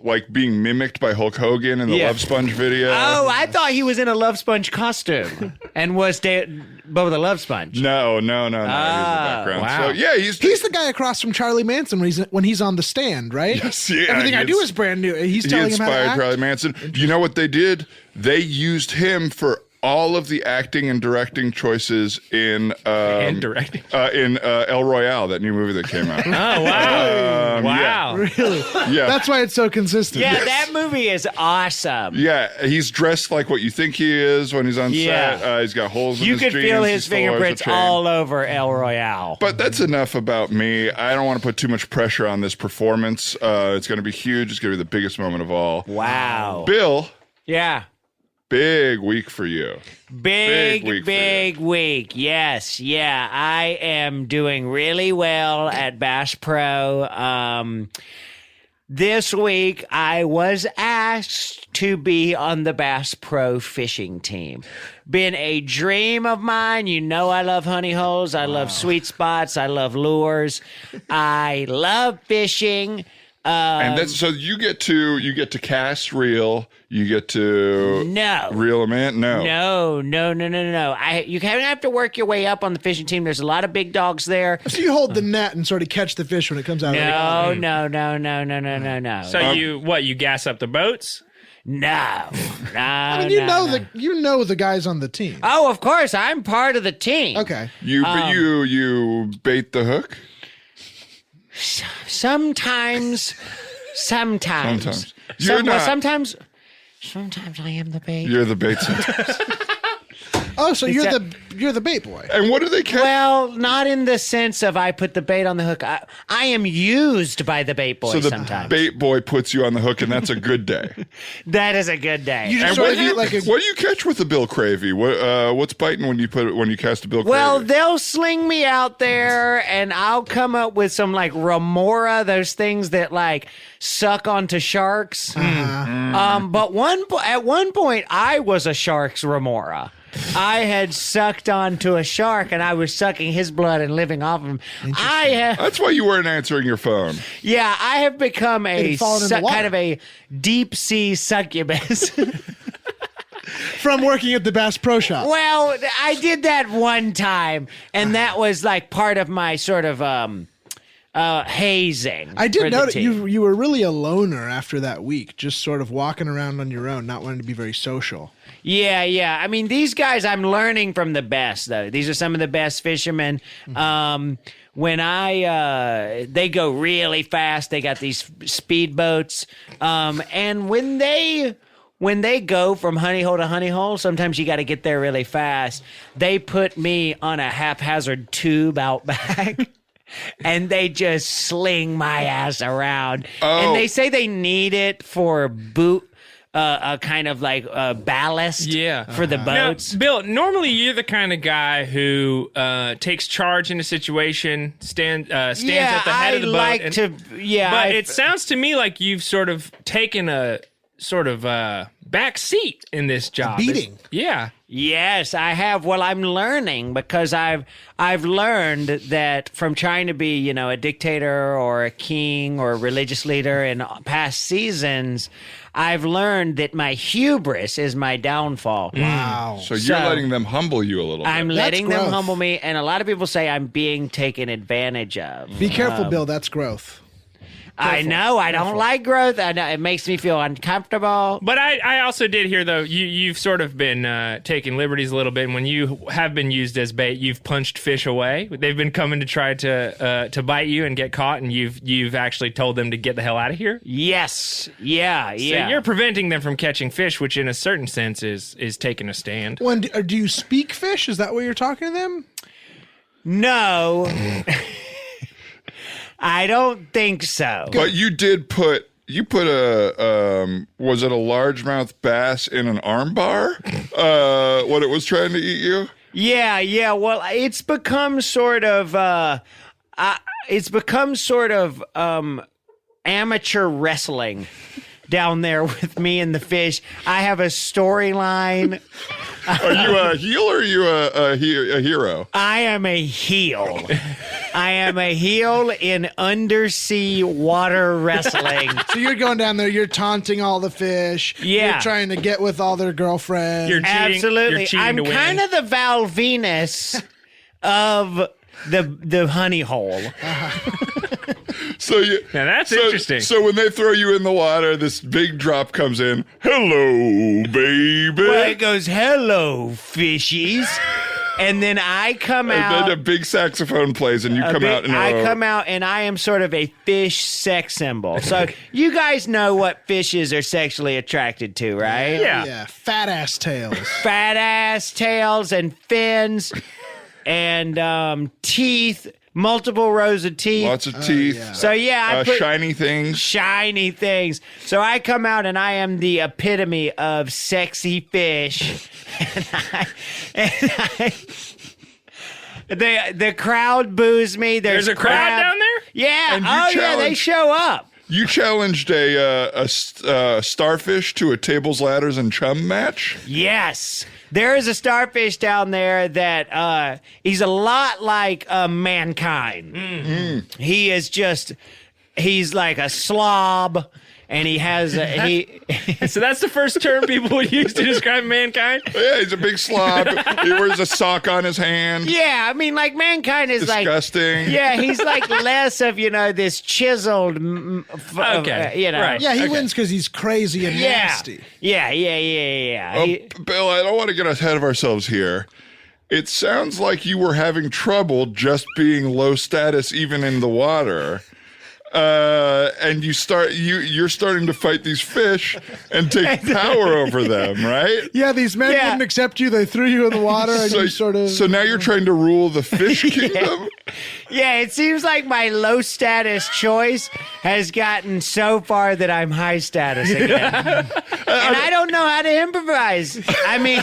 like being mimicked by Hulk Hogan in the Yeah. Love Sponge video. Oh, I thought he was in a Love Sponge costume and was Bo the Love Sponge. No. He's in the background. wow. So yeah, he's He's the guy across from Charlie Manson when he's on the stand, right? Yes, yeah, Everything I do is brand new. He's he telling him how to inspired act. Charlie Manson. You know what they did? They used him for all of the acting and directing choices in And directing. in El Royale, that new movie that came out. Oh, wow. Wow. Really? Yeah. That's why it's so consistent. Yeah, that movie is awesome. Yeah, he's dressed like what you think he is when he's on Yeah. set. He's got holes in You his could jeans. feel He his still wears a fingerprints chain. all over El Royale. But that's enough about me. I don't want to put too much pressure on this performance. It's going to be huge. It's going to be the biggest moment of all. Wow. Bill, Yeah. big week for you. Big week for you. week. Yes. Yeah. I am doing really well at Bass Pro. This week, I was asked to be on the Bass Pro fishing team. Been a dream of mine. You know I love honey holes. I love sweet spots. I love lures. I love fishing. And that's so you get to cast reel. You get to No. reel them in. No. No. You kind of have to work your way up on the fishing team. There's a lot of big dogs there. So you hold the net and sort of catch the fish when it comes out of the No. So you gas up the boats? No. I mean, you know the guys on the team. Oh, of course, I'm part of the team. Okay. But you bait the hook. Sometimes. Sometimes. You're not. Sometimes I am the bait. You're the bait sometimes. Oh, so you're that- the bait boy. And what do they catch? Well, not in the sense of I put the bait on the hook. I am used by the bait boy so the sometimes. bait boy puts you on the hook, and that's a good day. That is a good day. You just And sort what of do eat you, like a. what do you catch with a Bill Cravey? What's biting when you cast a Bill Cravey? Well, they'll sling me out there, and I'll come up with some like remora, those things that like suck onto sharks. But at one point, I was a shark's remora. I had sucked onto a shark, and I was sucking his blood and living off of him. that's why you weren't answering your phone. Yeah, I have become It a had fallen in the water. kind of a deep sea succubus. From working at the Bass Pro Shop. Well, I did that one time, and that was like part of my sort of hazing. I for did the notice team. you were really a loner after that week, just sort of walking around on your own, not wanting to be very social. Yeah. I mean, these guys, I'm learning from the best, though. These are some of the best fishermen. When they go really fast, they got these speedboats. And when they go from honey hole to honey hole, sometimes you got to get there really fast. They put me on a haphazard tube out back. And they just sling my ass around. Oh. And they say they need it for a kind of like ballast for the boats. Now, Bill, normally you're the kind of guy who takes charge in a situation, stands at the head of the boat. But it sounds to me like you've sort of taken a sort of back seat in this job. Beating. Yeah. Yes, I have. Well, I'm learning because I've learned that from trying to be, a dictator or a king or a religious leader in past seasons, I've learned that my hubris is my downfall. Wow. So you're letting them humble you a little bit. I'm letting That's them growth. humble me, and a lot of people say I'm being taken advantage of. Be careful, Bill. That's growth. I know. I don't like growth. I know it makes me feel uncomfortable. But I also did hear, though, you've sort of been taking liberties a little bit. And when you have been used as bait, you've punched fish away. They've been coming to try to bite you and get caught, and you've actually told them to get the hell out of here. Yes. Yeah. So you're preventing them from catching fish, which in a certain sense is taking a stand. Well, do you speak fish? Is that what you're talking to them? No. I don't think so. But you did put a was it a largemouth bass in an arm bar when it was trying to eat you? Yeah. Well, it's become sort of amateur wrestling down there with me and the fish. I have a storyline. Are you a heel or are you a hero? I am a heel. I am a heel in undersea water wrestling. So you're going down there, you're taunting all the fish. Yeah. You're trying to get with all their girlfriends. You're cheating. Absolutely. You're cheating I'm to win. kind of the Val Venus of the honey hole. So Now that's interesting. So when they throw you in the water, this big drop comes in. Hello, baby. Well, it goes, hello, fishies. And then I come out. And then a big saxophone plays, and you come out in a I come out, and I am sort of a fish sex symbol. So you guys know what fishes are sexually attracted to, right? Yeah. Fat ass tails. Fat ass tails and fins and teeth, multiple rows of teeth. lots of teeth. yeah. So yeah, I put Shiny things. shiny things. So I come out and I am the epitome of sexy fish. The crowd boos me. There's a crowd down there? Yeah. And you Yeah, they challenge- show up. You challenged a starfish to a tables, ladders, and chum match. Yes. There is a starfish down there that he's a lot like mankind. Mm-hmm. He's like a slob, and he has So that's the first term people would use to describe mankind? Yeah, he's a big slob. He wears a sock on his hand. Yeah, I mean, like mankind is Disgusting. Yeah, he's like less of this chiseled. Okay, right. Yeah, he wins because he's crazy and Yeah. nasty. Yeah. Bill, I don't want to get ahead of ourselves here. It sounds like you were having trouble just being low status even in the water. And you're starting to fight these fish and take power over them, right? Yeah, these men Yeah. wouldn't accept you. They threw you in the water and you sort of... So now you're trying to rule the fish kingdom? Yeah, it seems like my low status choice has gotten so far that I'm high status again. And I don't know how to improvise. I mean,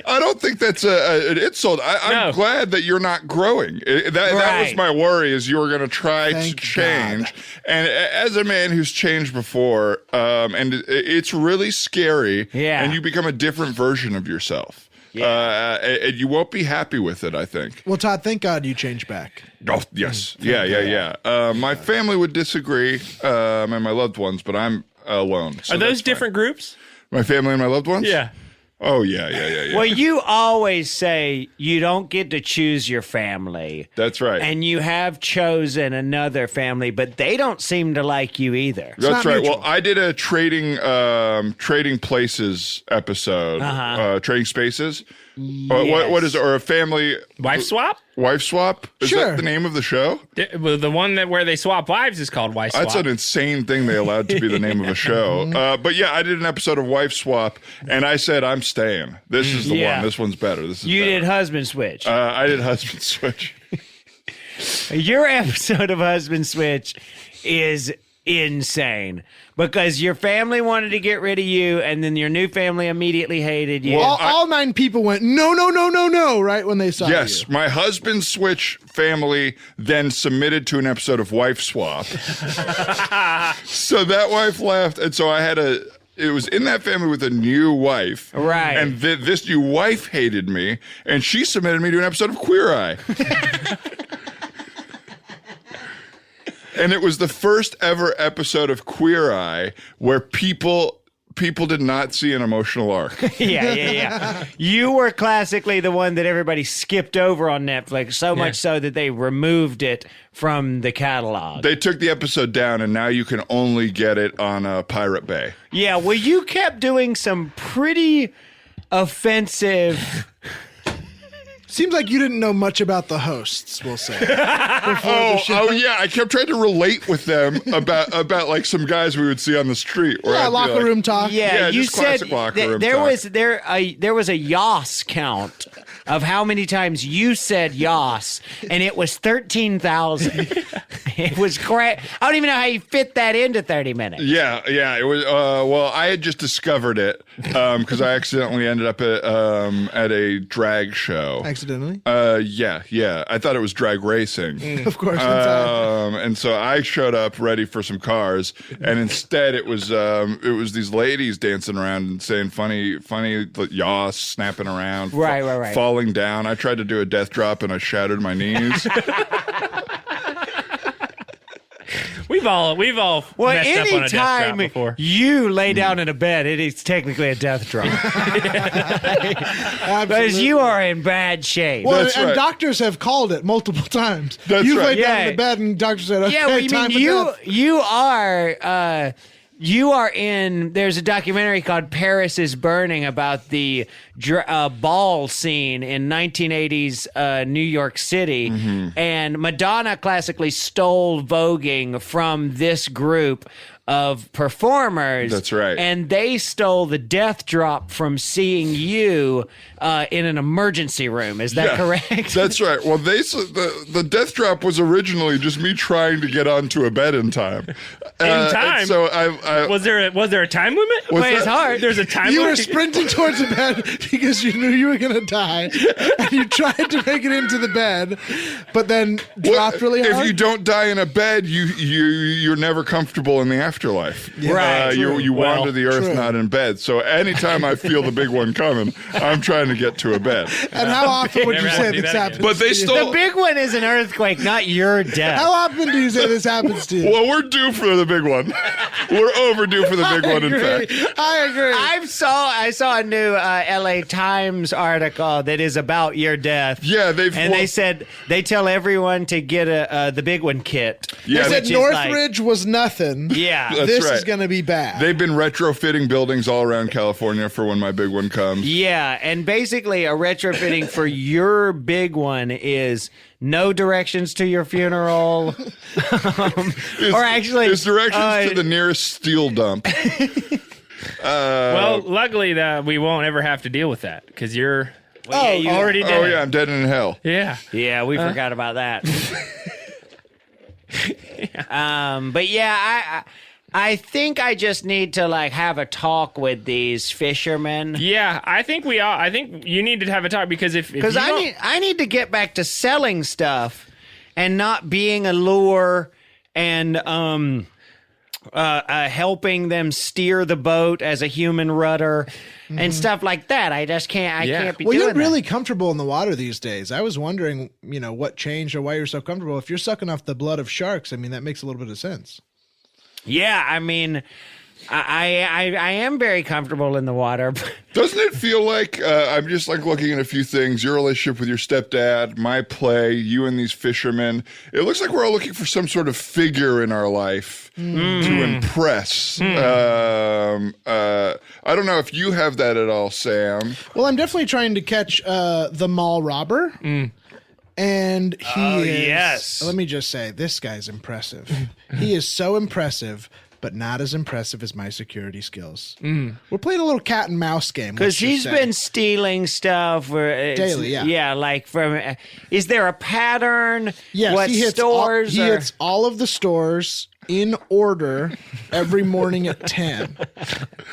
I don't think that's an insult. I'm No. glad that you're not growing. That was Right. my worry, is you were going to try Thank to change. And as a man who's changed before, and it's really scary, Yeah. and you become a different version of yourself. And you won't be happy with it, I think. Well, Todd, thank God you changed back. Oh, yes. Yeah. My family would disagree, and my loved ones, but I'm alone. So Are that's those fine. different groups? My family and my loved ones? Yeah. Oh, yeah. well, you always say you don't get to choose your family. That's right. And you have chosen another family, but they don't seem to like you either. That's not right. mutual. Well, I did a trading places episode, trading spaces. What is it? Or a family Wife swap? wife swap? Is Sure. that the name of the show? Well, the one where they swap wives is called wife swap. That's an insane thing they allowed to be the name of a show. But yeah, I did an episode of Wife Swap, and I said I'm staying. This is the Yeah. one. This one's better. This is You better. did husband switch. I did Husband Switch. Your episode of husband switch is insane because your family wanted to get rid of you, and then your new family immediately hated you. Well, all 9 people went, no, right when they saw you. Yes, my husband switch family then submitted to an episode of Wife Swap. So that wife left, and so I had it was in that family with a new wife. Right. And this new wife hated me, and she submitted me to an episode of Queer Eye. And it was the first ever episode of Queer Eye where people did not see an emotional arc. Yeah. You were classically the one that everybody skipped over on Netflix, so much so that they removed it from the catalog. They took the episode down, and now you can only get it on Pirate Bay. Yeah, well, you kept doing some pretty offensive... Seems like you didn't know much about the hosts, we'll say. Oh yeah, I kept trying to relate with them about like some guys we would see on the street. Yeah, locker room talk. Yeah, you just said classic locker room there talk. there was a Yas count of how many times you said Yas, and it was 13,000. It was great. I don't even know how you fit that into 30 minutes. Yeah, it was. Well, I had just discovered it because I accidentally ended up at a drag show. Accidentally? Yeah. I thought it was drag racing. Of course. And so I showed up ready for some cars, and instead it was these ladies dancing around and saying funny yaws, snapping around, right, falling down. I tried to do a death drop and I shattered my knees. We've all messed up on a death drop anytime before. you lay down in a bed, it is technically a death drop. Because you are in bad shape. Well, That's and right. doctors have called it multiple times. That's You've right. laid down Yeah. in the bed and doctors said, okay, Yeah, well, time for death. you are in. There's a documentary called "Paris is Burning" about the ball scene in 1980s New York City, and Madonna classically stole voguing from this group of performers. That's right. And they stole the death drop from seeing you in an emergency room. Is that correct? That's right. Well, the death drop was originally just me trying to get onto a bed in time. time? So I Was there a time limit? Wait, it's hard. There's a time You were limit. sprinting towards the bed because you knew you were going to die, and you tried to make it into the bed, but then dropped really hard. If you don't die in a bed, you're never comfortable in the afterlife. Right. You Well, wander the earth true. not in bed. So anytime I feel the big one coming, I'm trying to get to a bed. And how often would you Never say have to do this that happens? But they to you? stole. The big one is an earthquake, not your death. How often do you say this happens to you? Well, we're due for the big one. We're overdue for the big one. In fact, I agree. I saw a new LA Times article that is about your death. yeah, They said they tell everyone to get the big one kit. Yeah, They said which is Northridge was nothing. Yeah. That's This is right. going to be bad. They've been retrofitting buildings all around California for when my big one comes. Yeah, and basically a retrofitting for your big one is no directions to your funeral. Or actually... It's directions to the nearest steel dump. Well, luckily that we won't ever have to deal with that because you're already dead. Oh yeah, I'm dead in hell. Yeah. Yeah, we forgot about that. But yeah, I think I just need to like have a talk with these fishermen. Yeah, I think we all. I think you need to have a talk because if Because you I need to get back to selling stuff and not being a lure and helping them steer the boat as a human rudder and stuff like that. I just can't. I can't be Well, doing you're really that. comfortable in the water these days. I was wondering, what changed or why you're so comfortable. If you're sucking off the blood of sharks, I mean, that makes a little bit of sense. Yeah, I mean, I am very comfortable in the water. Doesn't it feel like I'm just like looking at a few things? Your relationship with your stepdad, my play, you and these fishermen. It looks like we're all looking for some sort of figure in our life to impress. I don't know if you have that at all, Sam. Well, I'm definitely trying to catch the mall robber. And he is, yes. let me just say, this guy's impressive. He is so impressive, but not as impressive as my security skills. We're playing a little cat and mouse game. Because he's been stealing stuff Daily, yeah. Yeah, like from. Is there a pattern? Yes, What he hits stores? He or- hits all of the stores in order every morning at 10.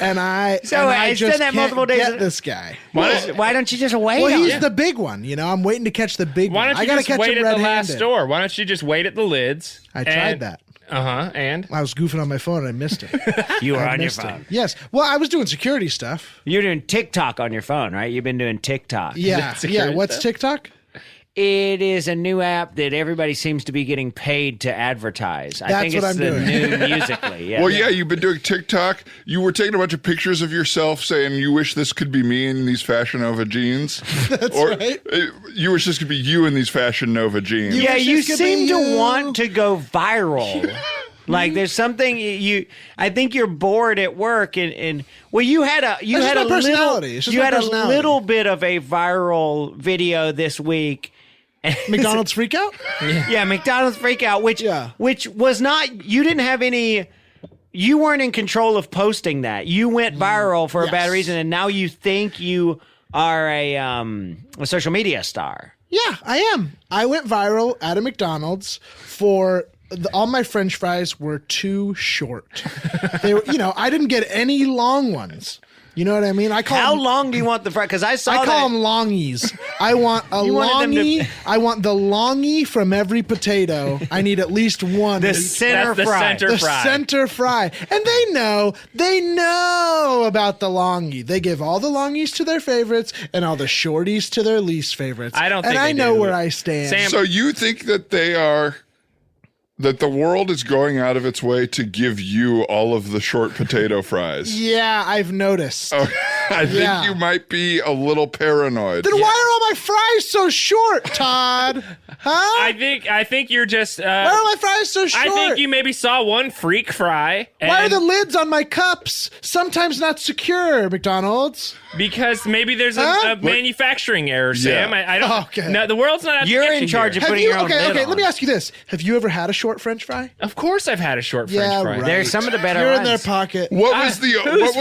And I I just said that can't multiple days. get this guy. Why don't you just wait? Well, on he's it? the big one. I'm waiting to catch the big Why one. don't I you gotta just catch wait him at the red-handed. last door? Why don't you just wait at the lids? I tried that. And? I was goofing on my phone and I missed it. You were I on your missed it. phone. Yes. Well, I was doing security stuff. You're doing TikTok on your phone, right? You've been doing TikTok. Yeah. security What's stuff? TikTok? It is a new app that everybody seems to be getting paid to advertise. I That's think it's what I'm the doing. new Musical.ly. Yeah. Well, yeah, you've been doing TikTok. You were taking a bunch of pictures of yourself saying you wish this could be me in these Fashion Nova jeans. That's or, right. You wish this could be you in these Fashion Nova jeans. Yeah, wish you this could be seem to you. want to go viral. Like there's something I think you're bored at work and well you had a It's just my personality. It's just you my had personality. a little bit of a viral video this week. McDonald's freak out? Yeah, McDonald's freakout, which was not you didn't have any. You weren't in control of posting that. You went viral for a bad Yes. reason, and now you think you are a social media star. Yeah, I am. I went viral at a McDonald's for all my French fries were too short. They were, I didn't get any long ones. You know what I mean? I call How them, long do you want the fry? Because I saw I call that. them longies. I want a You wanted them longie. to- I want the longie from every potato. I need at least one. The of each. center That's the fry. center The fry. center fry. And they know about the longie. They give all the longies to their favorites and all the shorties to their least favorites. I don't think And I they know do. where I stand. Sam- So you think that that the world is going out of its way to give you all of the short potato fries? Yeah, I've noticed. I think Yeah. you might be a little paranoid. Then why are all my fries so short, Todd? Huh? I think you're just. Why are my fries so short? I think you maybe saw one freak fry. Why are and- the lids on my cups sometimes not secure, McDonald's? Because maybe there's Huh? a manufacturing error, Sam. Yeah. I don't. Okay. No, the world's not. Out to You're get in you charge here. of putting your own lid Okay, on. let me ask you this. Have you ever had a short French fry? Of course, I've had a short French Yeah, fry. right. There's some of the better You're ones. in their pocket. What was the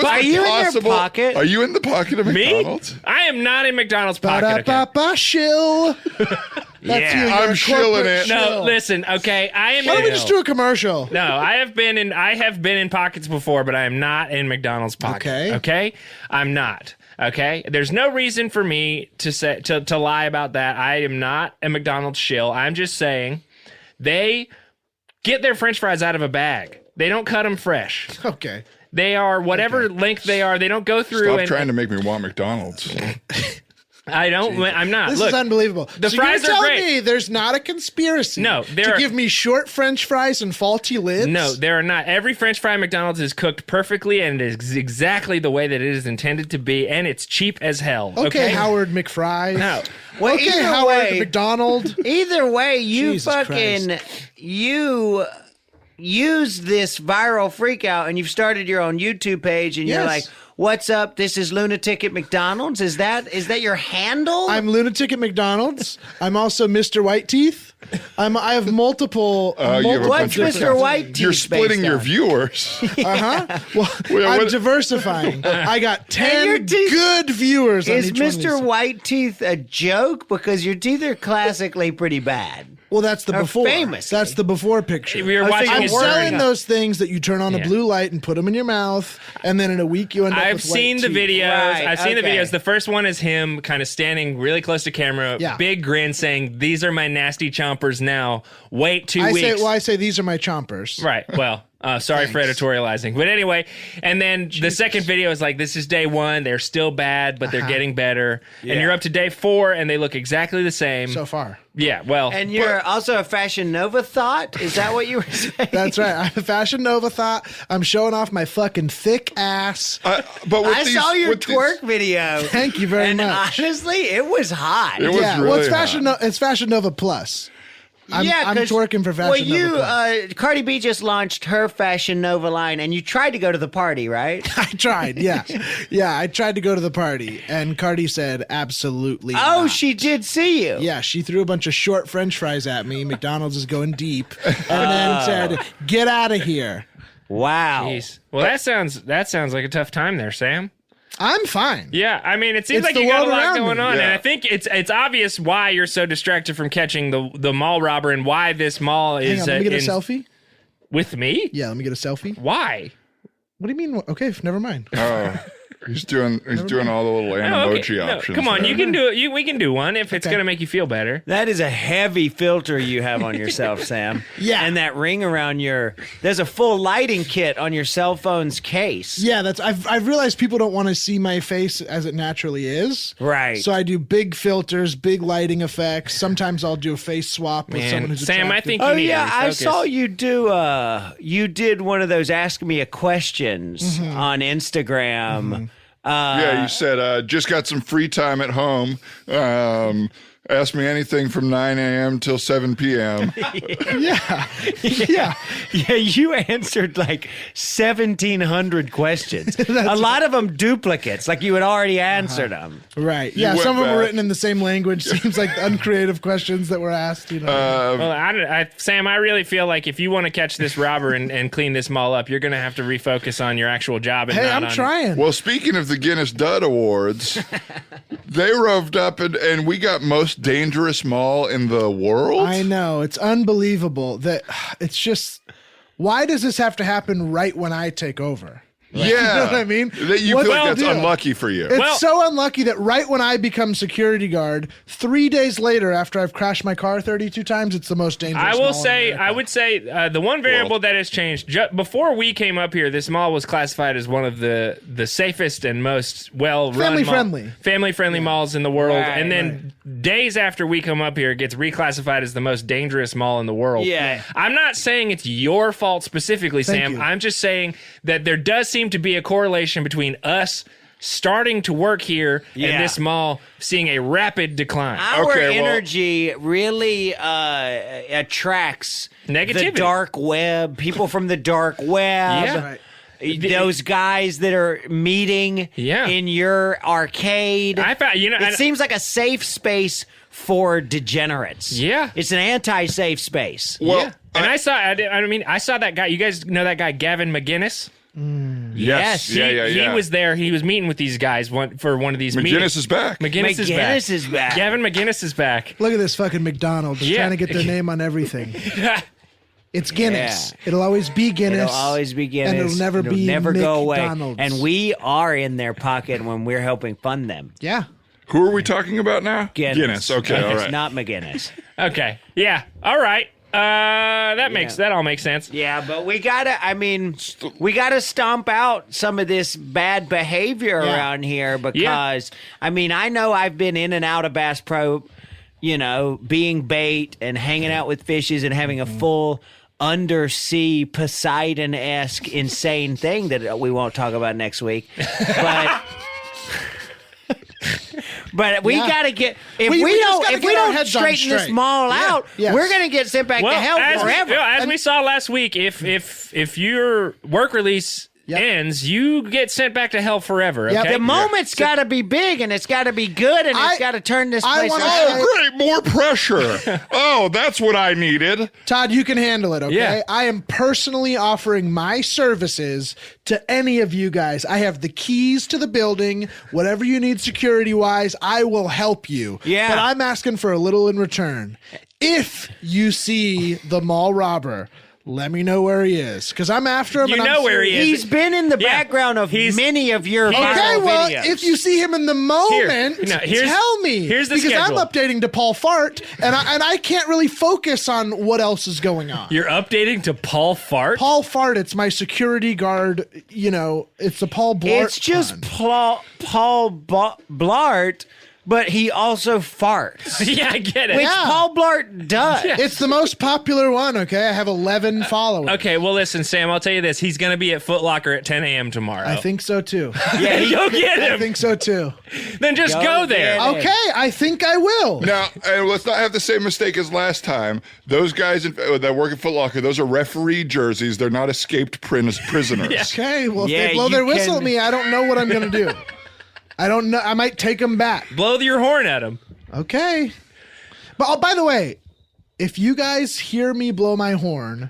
Are you in their possible? pocket? Are you in the pocket of Me? McDonald's? I am not in McDonald's pocket. Okay? Ba-da-ba-ba, shill. That's Yeah. you. You're I'm a shilling corporate it. No, shill. listen. Okay, I am. Why don't we in, just do a commercial? No, I have been in pockets before, but I am not in McDonald's pocket. Okay. Okay, I'm not. Okay, there's no reason for me to say to lie about that. I am not a McDonald's shill. I'm just saying they get their French fries out of a bag. They don't cut them fresh. Okay. They are whatever length they are. They don't go through. Stop and trying to make me want McDonald's. I don't. I'm not. This Look, is unbelievable. the so fries you're are telling great. me there's not a conspiracy No, to there are- give me short French fries and faulty lids? No, there are not. Every French fry at McDonald's is cooked perfectly and is exactly the way that it is intended to be, and it's cheap as hell. Okay, Howard McFry. No. Well, Okay, either Howard way- McDonald. Either way, you Jesus fucking Christ. you use this viral freak out and you've started your own YouTube page and you're Yes. like, "What's up? This is Lunatic at McDonald's." Is that your handle? I'm Lunatic at McDonald's. I'm also Mr. White Teeth. I have multiple. you have a multiple What's bunch of Mr. White Teeth? You're splitting based your on? viewers. Well, Well, I'm what- diversifying. I got your 10 teeth- good viewers. Is on each one of Mr. these. White Teeth a joke? Because your teeth are classically pretty bad. Well, that's the Or before. famously. That's the before picture. We were I was watching thinking I'm his word. selling story. those things that you turn on a Yeah. blue light and put them in your mouth, and then in a week you end up I've with white seen the teeth. videos. Right, I've seen the okay. videos. The first one is him kind of standing really close to camera, Yeah. big grin, saying, "These are my nasty chompers now. Wait 2 I weeks." say these are my chompers. Right. Well, sorry for editorializing. But anyway, and then the second video is like, this is day 1. They're still bad, but they're getting better. And you're up to day 4, and they look exactly the same. So far. Yeah, well. And you're also a Fashion Nova thought? Is that what you were saying? That's right. I'm a Fashion Nova thought. I'm showing off my fucking thick ass. But with I these, saw your with these- twerk video. Thank you very and much. honestly, it was hot. It was Yeah, really well, it's hot. it's Fashion Nova Plus. I'm 'cause- twerking for Fashion Well, you, Nova Plus. Cardi B just launched her Fashion Nova line, and you tried to go to the party, right? I tried, yeah. I tried to go to the party, and Cardi said absolutely Oh, not. she did see you. Yeah, she threw a bunch of short French fries at me. McDonald's is going deep, and then said, "Get out of here." Wow. Jeez. Well, that sounds like a tough time there, Sam. I'm fine. Yeah, I mean, it seems It's like the you got a world lot around going me. on, and Yeah. I think it's obvious why you're so distracted from catching the mall robber and why this mall Hang is. on, let me get a in- selfie. With me? Yeah, let me get a selfie. Why? What do you mean? Okay, never mind. Oh, he's doing all the little emoji options. Come on, there. you can do it. We can do one if it's going to make you feel better. That is a heavy filter you have on yourself, Sam. Yeah. And that ring around there's a full lighting kit on your cell phone's case. Yeah, I've realized people don't want to see my face as it naturally is. Right. So I do big filters, big lighting effects. Sometimes I'll do a face swap with someone who's Sam, I attractive. think you Oh need yeah, to I refocus. saw you do. You did one of those ask me a questions on Instagram. Yeah, you said, just got some free time at home. Ask me anything from 9 a.m. till 7 p.m. Yeah. Yeah. Yeah, you answered like 1,700 questions. A lot of them duplicates, like you had already answered them. Right. Yeah, went some of them were back. written in the same language. Seems like uncreative questions that were asked, you know. Well, Sam, I really feel like if you want to catch this robber and clean this mall up, you're going to have to refocus on your actual job. And Hey, not I'm on, trying. Well, speaking of the Guinness Dud Awards, they roved up and we got most dangerous mall in the world. I know. It's unbelievable that it's just, why does this have to happen right when I take over? Yeah, You know what I mean? That you What feel the like that's deal? unlucky for you. It's so unlucky that right when I become security guard, 3 days later after I've crashed my car 32 times, it's the most dangerous I will mall in say, America. I would say the one variable that has changed before we came up here. This mall was classified as one of the safest and most well-run, family-friendly malls in the world. Right, and then days after we come up here, it gets reclassified as the most dangerous mall in the world. Yeah. I'm not saying it's your fault specifically, Thank Sam. you. I'm just saying that there does seem to be a correlation between us starting to work here Yeah. and this mall seeing a rapid decline. Our Okay, well- energy really attracts Negativity. the dark web, people from the dark web. Yeah. Right. Those guys that are meeting Yeah. in your arcade. I found, It seems like a safe space for degenerates. Yeah. It's an anti-safe space. Well, yeah. And I saw that guy. You guys know that guy, Gavin McGinnis? yes. Yeah. He was there. He was meeting with these guys for one of these McGinnis meetings. is back. McGinnis is back. Gavin McGinnis is back. Look at this fucking McDonald's. They're Yeah. trying to get their name on everything. It's Guinness. Yeah. It'll always be Guinness. It'll always be Guinness. And it'll never be go away. McDonald's. And we are in their pocket when we're helping fund them. Yeah. Who are we talking about now? Guinness. Okay, all right. Not McGinnis. Okay. Yeah. All right. That all makes sense. Yeah, but we gotta stomp out some of this bad behavior Yeah. around here because, I know I've been in and out of Bass Pro, being bait and hanging out with fishes and having a full undersea Poseidon-esque insane thing that we won't talk about next week. But we gotta get if We we just don't gotta if get we our don't heads on straighten this straight. mall Yeah. out, Yes. we're gonna get sent back to hell forever. As we saw last week, if your work release Yep. ends, you get sent back to hell forever. Yep. Okay. The moment's got to be big and it's got to be good and I- it's got to turn this I place wanna- around. Oh, great. More pressure. Oh, that's what I needed. Todd, you can handle it, okay? Yeah. I am personally offering my services to any of you guys. I have the keys to the building. Whatever you need security-wise, I will help you. Yeah. But I'm asking for a little in return. If you see the mall robber, let me know where he is, because I'm after him. You and I'm know where he is. He's been in the Yeah. background of He's- many of your Okay, viral Okay, well, videos. if you see him in the moment, here's- tell me. here's the because schedule. I'm updating to Paul Fart, and I can't really focus on what else is going on. You're updating to Paul Fart. Paul Fart, it's my security guard. It's the Paul Blart. it's just pun. Paul Blart, but he also farts, Yeah, I get it. which Yeah. Paul Blart does. Yeah. It's the most popular one. Okay, I have 11 followers. Okay, well, listen, Sam, I'll tell you this. He's going to be at Foot Locker at 10 a.m. tomorrow. I think so too. Yeah, he- Go get I him. think so too. Then just Go go there. get him. Okay, I think I will. Now, and let's not have the same mistake as last time. Those guys that work at Foot Locker, those are referee jerseys. They're not escaped prisoners. Okay, well, if Yeah, they blow you their whistle can- at me, I don't know what I'm gonna do. I don't know. I might take them back. Blow your horn at him. Okay. But by the way, if you guys hear me blow my horn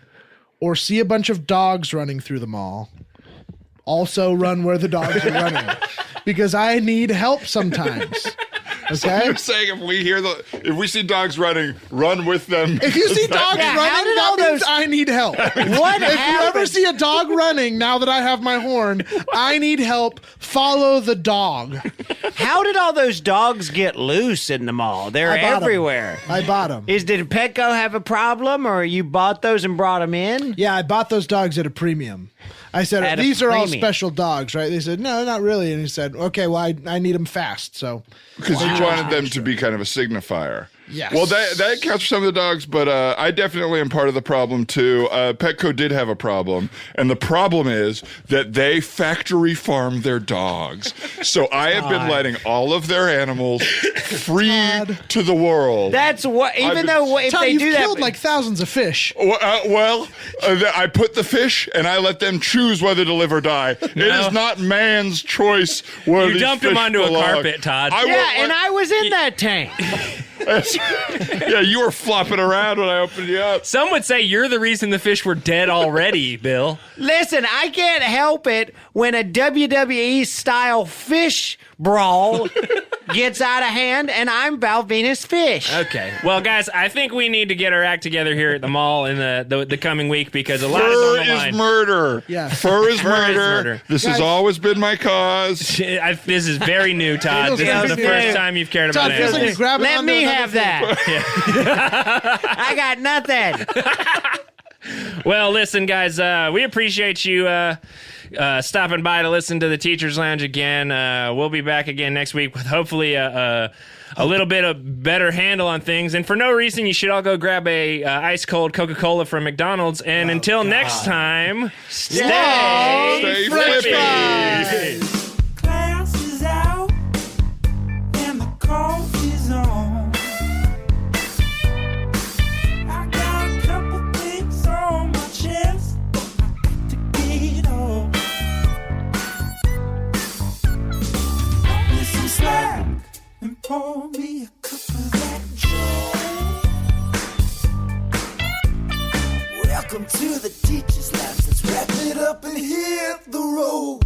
or see a bunch of dogs running through the mall, also run where the dogs are running because I need help sometimes. Okay. You're saying if we see dogs running, run with them. If you see dogs Yeah, how running, did that all means those- I need help. What If you ever happened? see a dog running, now that I have my horn, I need help. Follow the dog. How did all those dogs get loose in the mall? They're I bought 'em. everywhere. I bought them. Did Petco have a problem, or you bought those and brought them in? Yeah, I bought those dogs at a premium. I said, At a these are all premium. special dogs, right? They said, no, not really. And he said, okay, well, I need them fast. So Because you wanted them to be kind of a signifier. Yes. Well, that counts for some of the dogs, but I definitely am part of the problem too. Petco did have a problem, and the problem is that they factory farm their dogs. So I have been letting all of their animals free to the world. That's what. Even though if Todd, they you've do that, killed like thousands of fish. I put the fish and I let them choose whether to live or die. It is not man's choice where You these dumped them fish onto belong. a carpet, Todd. and I was in that tank. Yeah, you were flopping around when I opened you up. Some would say you're the reason the fish were dead already, Bill. Listen, I can't help it when a WWE style fish brawl gets out of hand, and I'm Val Venus Fish. Okay. Well, guys, I think we need to get our act together here at the mall in the coming week because a lot is Fur on the is line. murder. Yeah. Fur is Fur is murder. murder. This has always been my cause. This is very new, Todd. This is the feels first new. time you've cared about Todd feels like animals. you're grabbing Let onto me another have thing. that. I got nothing. Well, listen, guys, we appreciate you stopping by to listen to the Teachers Lounge again. We'll be back again next week with hopefully a little bit of better handle on things. And for no reason, you should all go grab a ice cold Coca-Cola from McDonald's. And until next time, Stay flippy. Class is out and the coffee's on. I got a couple things on my chest to get off. There's some slack and pour me a cup of that joy. Welcome to the Teacher's Lounge. Let's wrap it up and hit the road.